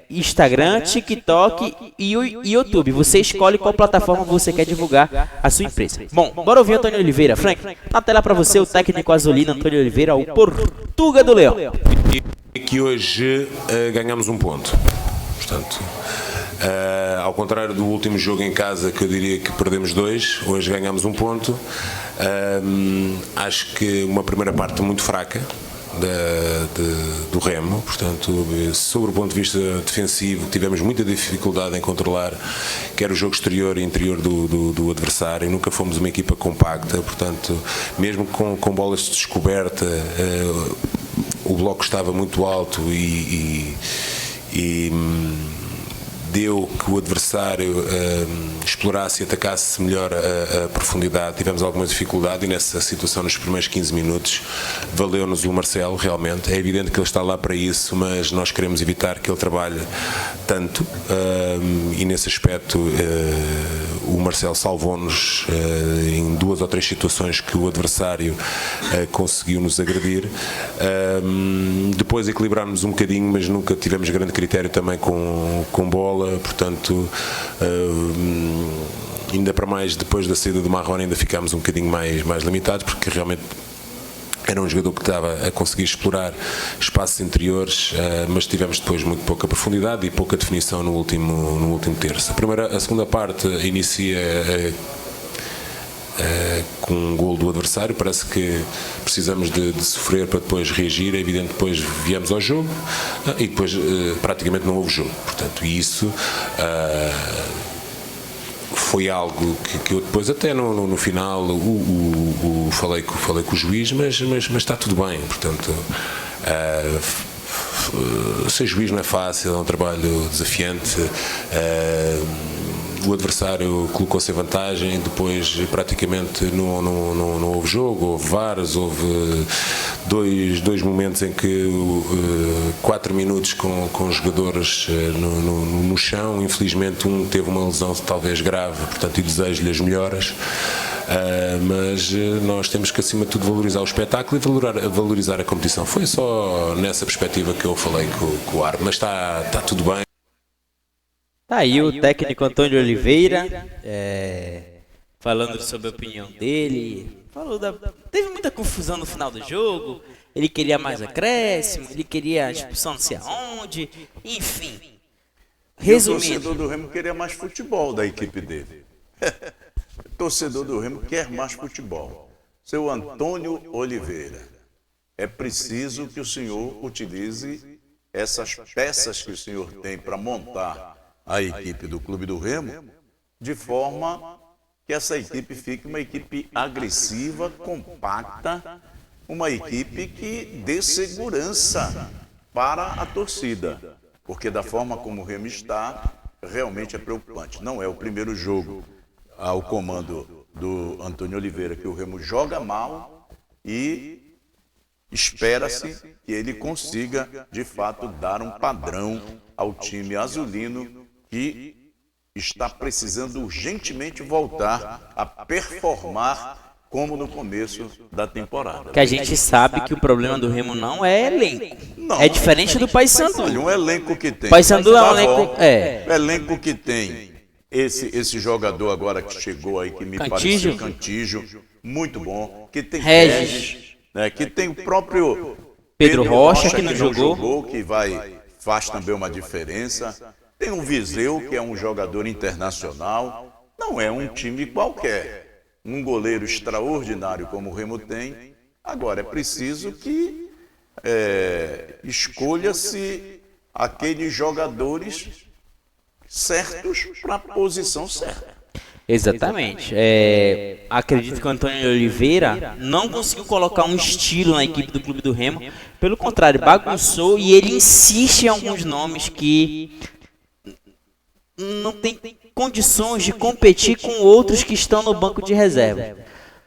Speaker 1: Instagram, TikTok e o YouTube. Você escolhe qual plataforma você quer divulgar a sua empresa. Bom, bora ouvir Antônio Oliveira. Frank, na tela para você o técnico azulino Antônio Oliveira, o Portuga do Leão.
Speaker 4: E que hoje ganhamos um ponto. Portanto, ao contrário do último jogo em casa, que eu diria que perdemos 2, hoje ganhamos um ponto. Acho que uma primeira parte muito fraca do Remo, portanto, sobre o ponto de vista defensivo, tivemos muita dificuldade em controlar quer o jogo exterior e interior do adversário, nunca fomos uma equipa compacta, portanto, mesmo com bolas de descoberta, o bloco estava muito alto e deu que o adversário explorasse e atacasse melhor a profundidade. Tivemos alguma dificuldade e nessa situação nos primeiros 15 minutos valeu-nos o Marcelo, realmente. É evidente que ele está lá para isso, mas nós queremos evitar que ele trabalhe tanto e nesse aspecto o Marcelo salvou-nos em 2 ou 3 situações que o adversário conseguiu nos agredir. Depois equilibrámos um bocadinho, mas nunca tivemos grande critério também com bola. Portanto, ainda para mais depois da saída do Marrone ainda ficámos um bocadinho mais limitados, porque realmente era um jogador que estava a conseguir explorar espaços interiores, mas tivemos depois muito pouca profundidade e pouca definição no último terço. A segunda parte inicia com um golo do adversário, parece que precisamos de sofrer para depois reagir. É evidente que depois viemos ao jogo e depois praticamente não houve jogo, portanto, e isso foi algo que eu depois até no final falei com o juiz, mas está tudo bem, portanto, ser juiz não é fácil, é um trabalho desafiante. O adversário colocou-se em vantagem, depois praticamente não houve jogo, houve vários, houve dois momentos em que 4 minutos com os jogadores no chão. Infelizmente um teve uma lesão talvez grave, portanto, e desejo-lhe as melhoras. Mas nós temos que acima de tudo valorizar o espetáculo e valorizar a competição. Foi só nessa perspectiva que eu falei com o árbitro, mas está tudo bem.
Speaker 1: Tá aí o técnico Antônio Oliveira, falando sobre a opinião dele. Teve muita confusão no final do jogo. Ele queria mais acréscimo, ele queria expulsão não sei aonde, enfim. Resumindo,
Speaker 2: o torcedor do Remo queria mais futebol da equipe dele. O torcedor do Remo quer mais futebol. Seu Antônio Oliveira, é preciso que o senhor utilize essas peças que o senhor tem para montar a equipe do Clube do Remo, de forma que essa equipe fique uma equipe agressiva, compacta, uma equipe que dê segurança para a torcida, porque da forma como o Remo está, realmente é preocupante. Não é o primeiro jogo ao comando do Antônio Oliveira que o Remo joga mal e espera-se que ele consiga, de fato, dar um padrão ao time azulino, que está precisando urgentemente voltar a performar como no começo da temporada.
Speaker 1: Que a gente sabe que o problema do Remo não é elenco. Não, é diferente do Paysandu.
Speaker 2: Olha, um elenco que tem.
Speaker 1: Paysandu é um elenco.
Speaker 2: Elenco que tem esse jogador agora que chegou aí, que me pareceu Cantígio, muito bom. Que tem Regis, né, que tem o próprio
Speaker 1: Pedro Rocha, que não jogou,
Speaker 2: que faz também uma diferença. Tem o Viseu, que é um jogador internacional. Não é um time qualquer. Um goleiro extraordinário como o Remo tem. Agora, é preciso que escolha-se aqueles jogadores certos para a posição certa.
Speaker 1: Exatamente. Acredito que o Antônio Oliveira não conseguiu colocar um estilo na equipe do Clube do Remo. Pelo contrário, bagunçou, e ele insiste em alguns nomes que não tem condições de competir com outros que estão no banco de reserva.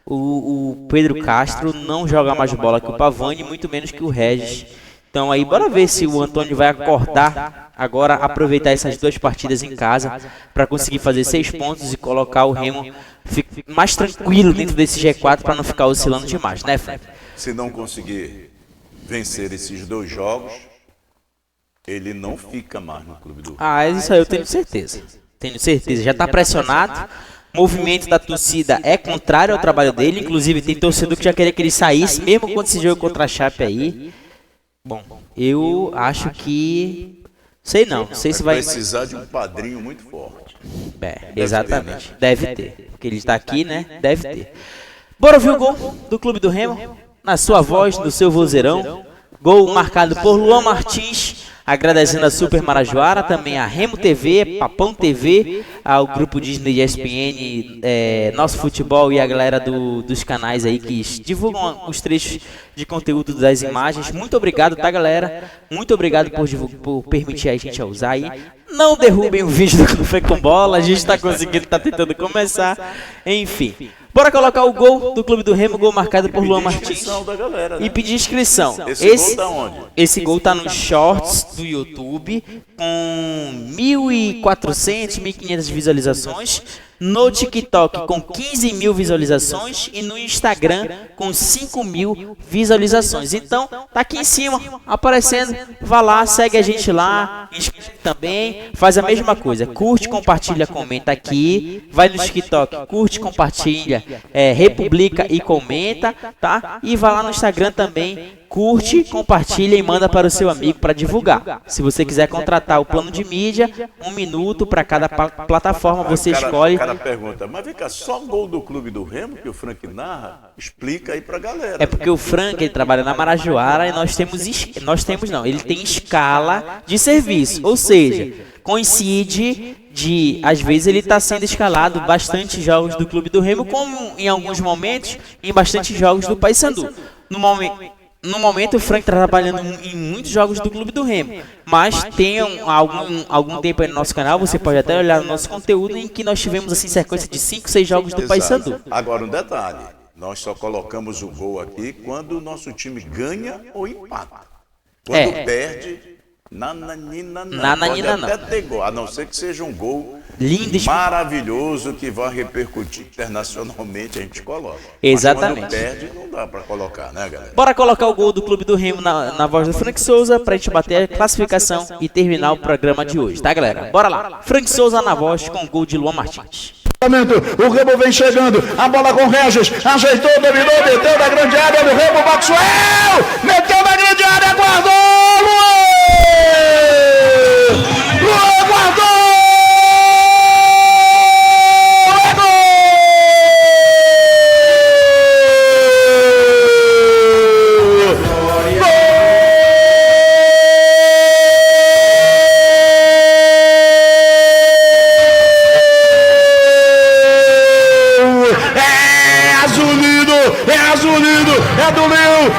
Speaker 1: O Pedro Castro não joga mais bola que o Pavani, muito menos que o Regis. Então aí, bora ver se o Antônio vai acordar agora, aproveitar essas 2 partidas em casa para conseguir fazer 6 pontos e colocar o Remo mais tranquilo dentro desse G4 para não ficar oscilando demais, né, Fred?
Speaker 2: Se não conseguir vencer esses 2 jogos, ele não fica mais no clube do Remo.
Speaker 1: Ah, isso aí eu tenho certeza. Tenho certeza. Já está pressionado. O movimento da torcida é contrário ao trabalho dele. Inclusive, tem torcedor que já queria que ele saísse, mesmo quando esse jogo contra a Chape aí. Bom, eu acho que... Sei não sei se vai...
Speaker 2: precisar de um padrinho muito forte.
Speaker 1: Exatamente. Deve ter. Porque ele está aqui, né? Deve ter. Bora ouvir o gol do Clube do Remo. Na sua voz, no seu vozeirão. Gol marcado por Luan Martins. Agradecendo a Super Marajoara, também a Remo TV, Papão TV, ao grupo Disney ESPN, Nosso Futebol e a galera dos canais aí que divulgam os trechos de conteúdo das imagens. Muito obrigado, tá, galera? Muito obrigado por permitir a gente usar aí. Não derrubem o vídeo do Café com Bola, a gente tá conseguindo, tá tentando começar. Enfim, bora colocar o gol do Clube do Remo, gol marcado por Luan Martins. E pedir inscrição.
Speaker 2: Esse gol tá onde?
Speaker 1: Esse gol tá nos shorts do YouTube, com 1.400, 1.500 visualizações. No TikTok com 15 mil visualizações e no Instagram com 5 mil visualizações. Então, tá aqui em cima, aparecendo. Vá lá, segue a gente lá, inscreve também, faz a mesma coisa. Curte, compartilha, comenta aqui. Vai no TikTok, curte, compartilha, republica e comenta, tá? E vai lá no Instagram também. Curte, compartilha e manda para o seu amigo para divulgar. Se você quiser contratar o plano de mídia, 1 minuto para cada plataforma, você escolhe.
Speaker 2: O cara pergunta, mas vem cá, só gol do Clube do Remo que o Frank narra? Explica aí pra galera.
Speaker 1: É porque o Frank, ele trabalha na Marajoara e ele tem escala de serviço, ou seja, coincide de, às vezes ele está sendo escalado bastante jogos do Clube do Remo, como em alguns momentos, em bastante jogos do Paysandu. No momento, o Frank está trabalhando em muitos jogos do Clube do Remo, mas tem algum tempo aí no nosso canal, você pode até olhar no nosso conteúdo, em que nós tivemos assim sequência de 5, 6 jogos do Paysandu.
Speaker 2: Agora um detalhe, nós só colocamos o gol aqui quando o nosso time ganha ou empata. Quando perde, pode até ter gol, a não ser que seja um gol lindo, maravilhoso, que vai repercutir internacionalmente, a gente coloca.
Speaker 1: Exatamente.
Speaker 2: Mas quando perde, não dá pra colocar, né, galera?
Speaker 1: Bora colocar o gol do Clube do Remo na voz do Frank Souza pra gente bater a classificação e terminar o programa de hoje, tá, galera? Bora lá. Frank Souza na voz com o gol de Luan Martins.
Speaker 5: O Remo vem chegando, a bola com Regis, ajeitou, dominou, meteu na grande área do Remo, Maxwell, meteu na grande área, guardou, Luan guardou!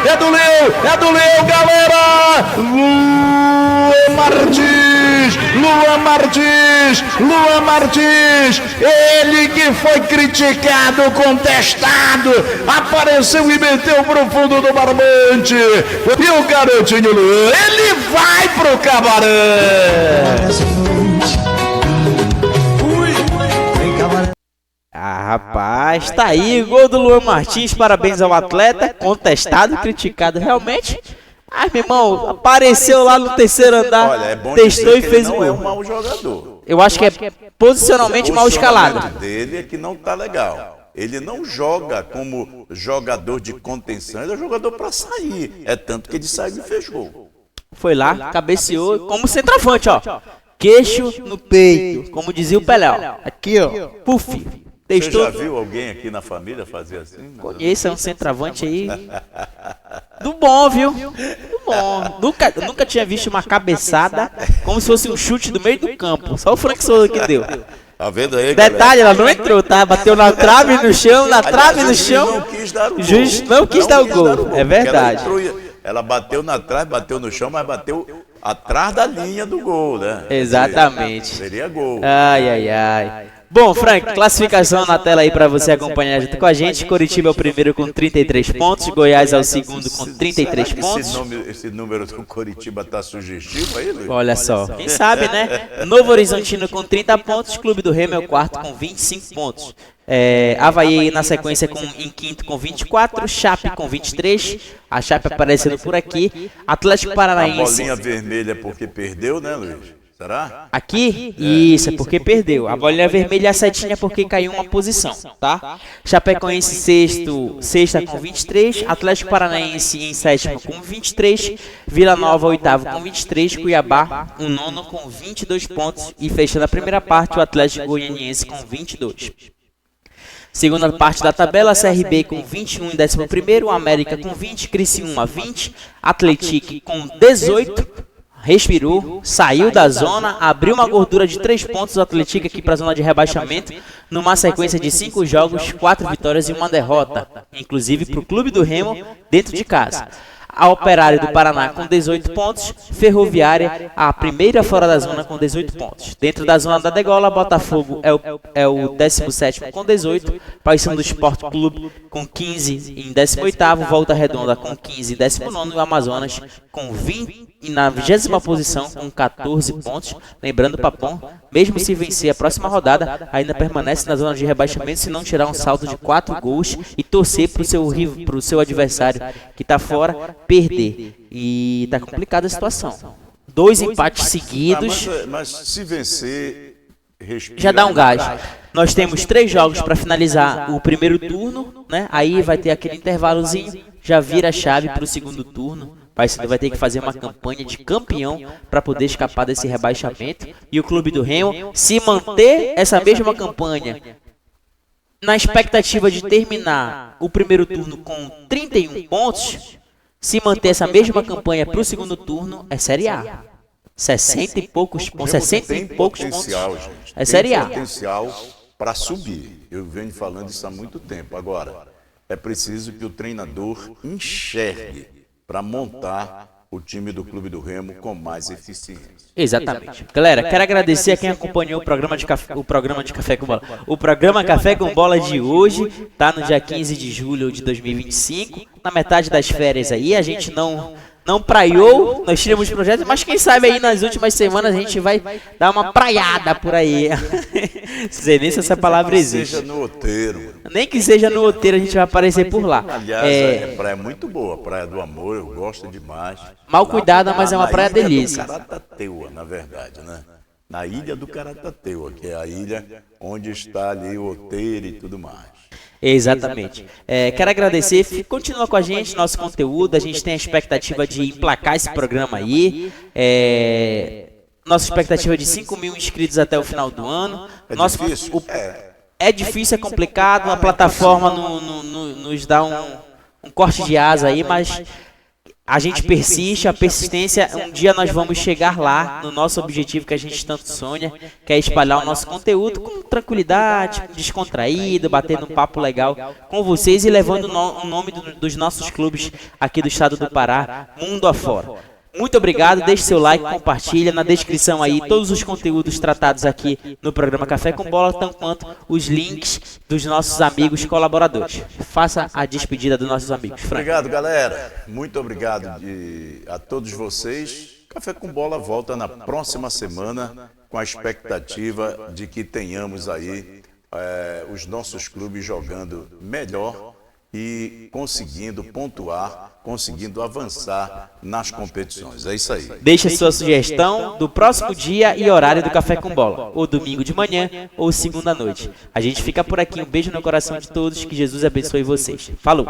Speaker 5: É do Leão, galera! Luan Martins, ele que foi criticado, contestado, apareceu e meteu pro fundo do barbante. E o garotinho Luan, ele vai pro cabaré!
Speaker 1: Rapaz, tá aí o gol do Luan Martins, parabéns ao atleta, contestado, criticado realmente. Ai, meu irmão, apareceu lá no terceiro andar,
Speaker 2: olha,
Speaker 1: testou e fez o gol.
Speaker 2: Não é um mau jogador.
Speaker 1: Eu acho que é posicionalmente mal escalado.
Speaker 2: O dele é que não tá legal. Ele não joga como jogador de contenção, ele é jogador para sair. É tanto que ele saiu e fez gol.
Speaker 1: Foi lá, cabeceou, como centroavante, ó. Queixo no peito, como dizia o Pelé, ó. Aqui, ó, puf.
Speaker 2: Testou. Você já viu alguém aqui na família fazer assim?
Speaker 1: Conheça um centroavante aí. Do bom, viu? Do bom. Nunca tinha visto uma cabeçada como se fosse um chute do meio do campo. Só o Frank Souza que deu.
Speaker 2: Tá vendo aí,
Speaker 1: detalhe, ela não entrou, tá? Bateu na trave no chão, na trave no chão.
Speaker 2: O juiz
Speaker 1: não quis dar o gol. É verdade.
Speaker 2: Ela bateu na trave, bateu no chão, mas bateu atrás da linha do gol, né?
Speaker 1: Exatamente.
Speaker 2: Seria gol.
Speaker 1: Ai. Bom, Frank, classificação na tela aí para você acompanhar junto com a gente. Coritiba é o primeiro com 33 pontos, Goiás é o segundo com 33 pontos.
Speaker 2: Esse número do Coritiba tá sugestivo aí, Luiz?
Speaker 1: Olha só, quem sabe, né? Novo Horizontino com 30 pontos, Clube do Remo é o quarto com 25 pontos. Avaí na sequência em quinto com 24, Chape com 23, a Chape aparecendo por aqui, Atlético Paranaense...
Speaker 2: A bolinha vermelha porque perdeu, né, Luiz? Será?
Speaker 1: Aqui? Isso, é porque perdeu. A bolinha vermelha e a setinha porque caiu uma posição, tá? Chapecoense sexta com 23, Atlético Paranaense em sétimo com 23, Vila Nova oitavo com 23, Cuiabá o nono com 22 pontos e fechando a primeira parte o Atlético Goianiense com 22. Segunda parte da tabela, CRB com 21 em 11º, América com 20, Criciúma 20, Atlético com 18, respirou, saiu da zona, abriu uma gordura de 3 pontos, o Atlético aqui para a zona de rebaixamento, numa sequência de 5 jogos, 4 vitórias e 1 derrota, inclusive para o Clube do Remo dentro de casa. A Operário do Paraná com 18 pontos, Ferroviária, a primeira fora da zona com 18 pontos. Dentro da zona da degola, Botafogo é o 17º com 18, Paysandu do Sport Clube com 15 em 18º, Volta Redonda com 15 em 19º e o Amazonas com 20 e na 20ª posição com 14 pontos. Lembrando, Papão, mesmo se vencer a próxima rodada, ainda permanece na zona de rebaixamento se não tirar um saldo de 4 gols e torcer para o seu adversário que está fora perder. E está complicada a situação. 2 empates seguidos.
Speaker 2: Mas se vencer,
Speaker 1: já dá um gás. Nós temos 3 jogos para finalizar o primeiro turno, né? Aí vai ter aquele intervalozinho, já vira a chave para o segundo turno. Paysandu vai ter que fazer uma campanha de campeão para poder escapar desse rebaixamento. E o Clube do Remo, se manter essa mesma campanha, na expectativa de terminar o primeiro turno com 31 pontos, se manter essa mesma campanha para o segundo turno, é Série A. 60 e poucos pontos. É Série A.
Speaker 2: Tem potencial para subir. Eu venho falando isso há muito tempo. Agora, é preciso que o treinador enxergue para montar o time do Clube do Remo com mais eficiência.
Speaker 1: Exatamente. Galera, quero agradecer a quem acompanhou o programa de Café com Bola. O programa Café com Bola de hoje tá no dia 15 de julho de 2025, na metade das férias aí. A gente não praiou, nós tiramos projetos, mas quem sabe aí nas últimas semanas a gente vai dar uma praiada por aí. Não sei nem se essa palavra existe.
Speaker 2: Nem que seja no outeiro.
Speaker 1: Nem que seja no outeiro a gente vai aparecer por lá.
Speaker 2: Aliás, a praia é muito boa, Praia do Amor, eu gosto demais.
Speaker 1: Mal cuidada, mas é uma praia delícia.
Speaker 2: Caratateua, na verdade, né? Na ilha do Caratateua, que é a ilha onde está ali o outeiro e tudo mais.
Speaker 1: Exatamente. Quero agradecer, continua com a gente, nosso conteúdo, a gente tem a expectativa de emplacar esse programa aí, nossa expectativa é de 5 mil inscritos até o final do ano. É difícil, é complicado, a plataforma nos dá um corte de asa aí, mas a gente persiste, a persistência, um dia nós vamos chegar lá no nosso objetivo que a gente tanto sonha, que é espalhar o nosso conteúdo com tranquilidade, descontraído, batendo um papo legal com vocês e levando o nome dos nossos clubes aqui do estado do Pará, mundo afora. Muito obrigado, deixe seu like, compartilha, na descrição aí todos os conteúdos tratados aqui no programa Café com Bola, tanto quanto os links dos nossos amigos colaboradores. Faça a despedida dos nossos amigos. Frank.
Speaker 2: Obrigado, galera. Muito obrigado a todos vocês. Café com Bola volta na próxima semana com a expectativa de que tenhamos aí os nossos clubes jogando melhor e conseguindo pontuar, conseguindo avançar nas competições. É isso aí.
Speaker 1: Deixe sua sugestão do próximo dia e horário do Café com Bola, ou domingo de manhã, ou segunda à noite. A gente fica por aqui. Um beijo no coração de todos, que Jesus abençoe vocês. Falou!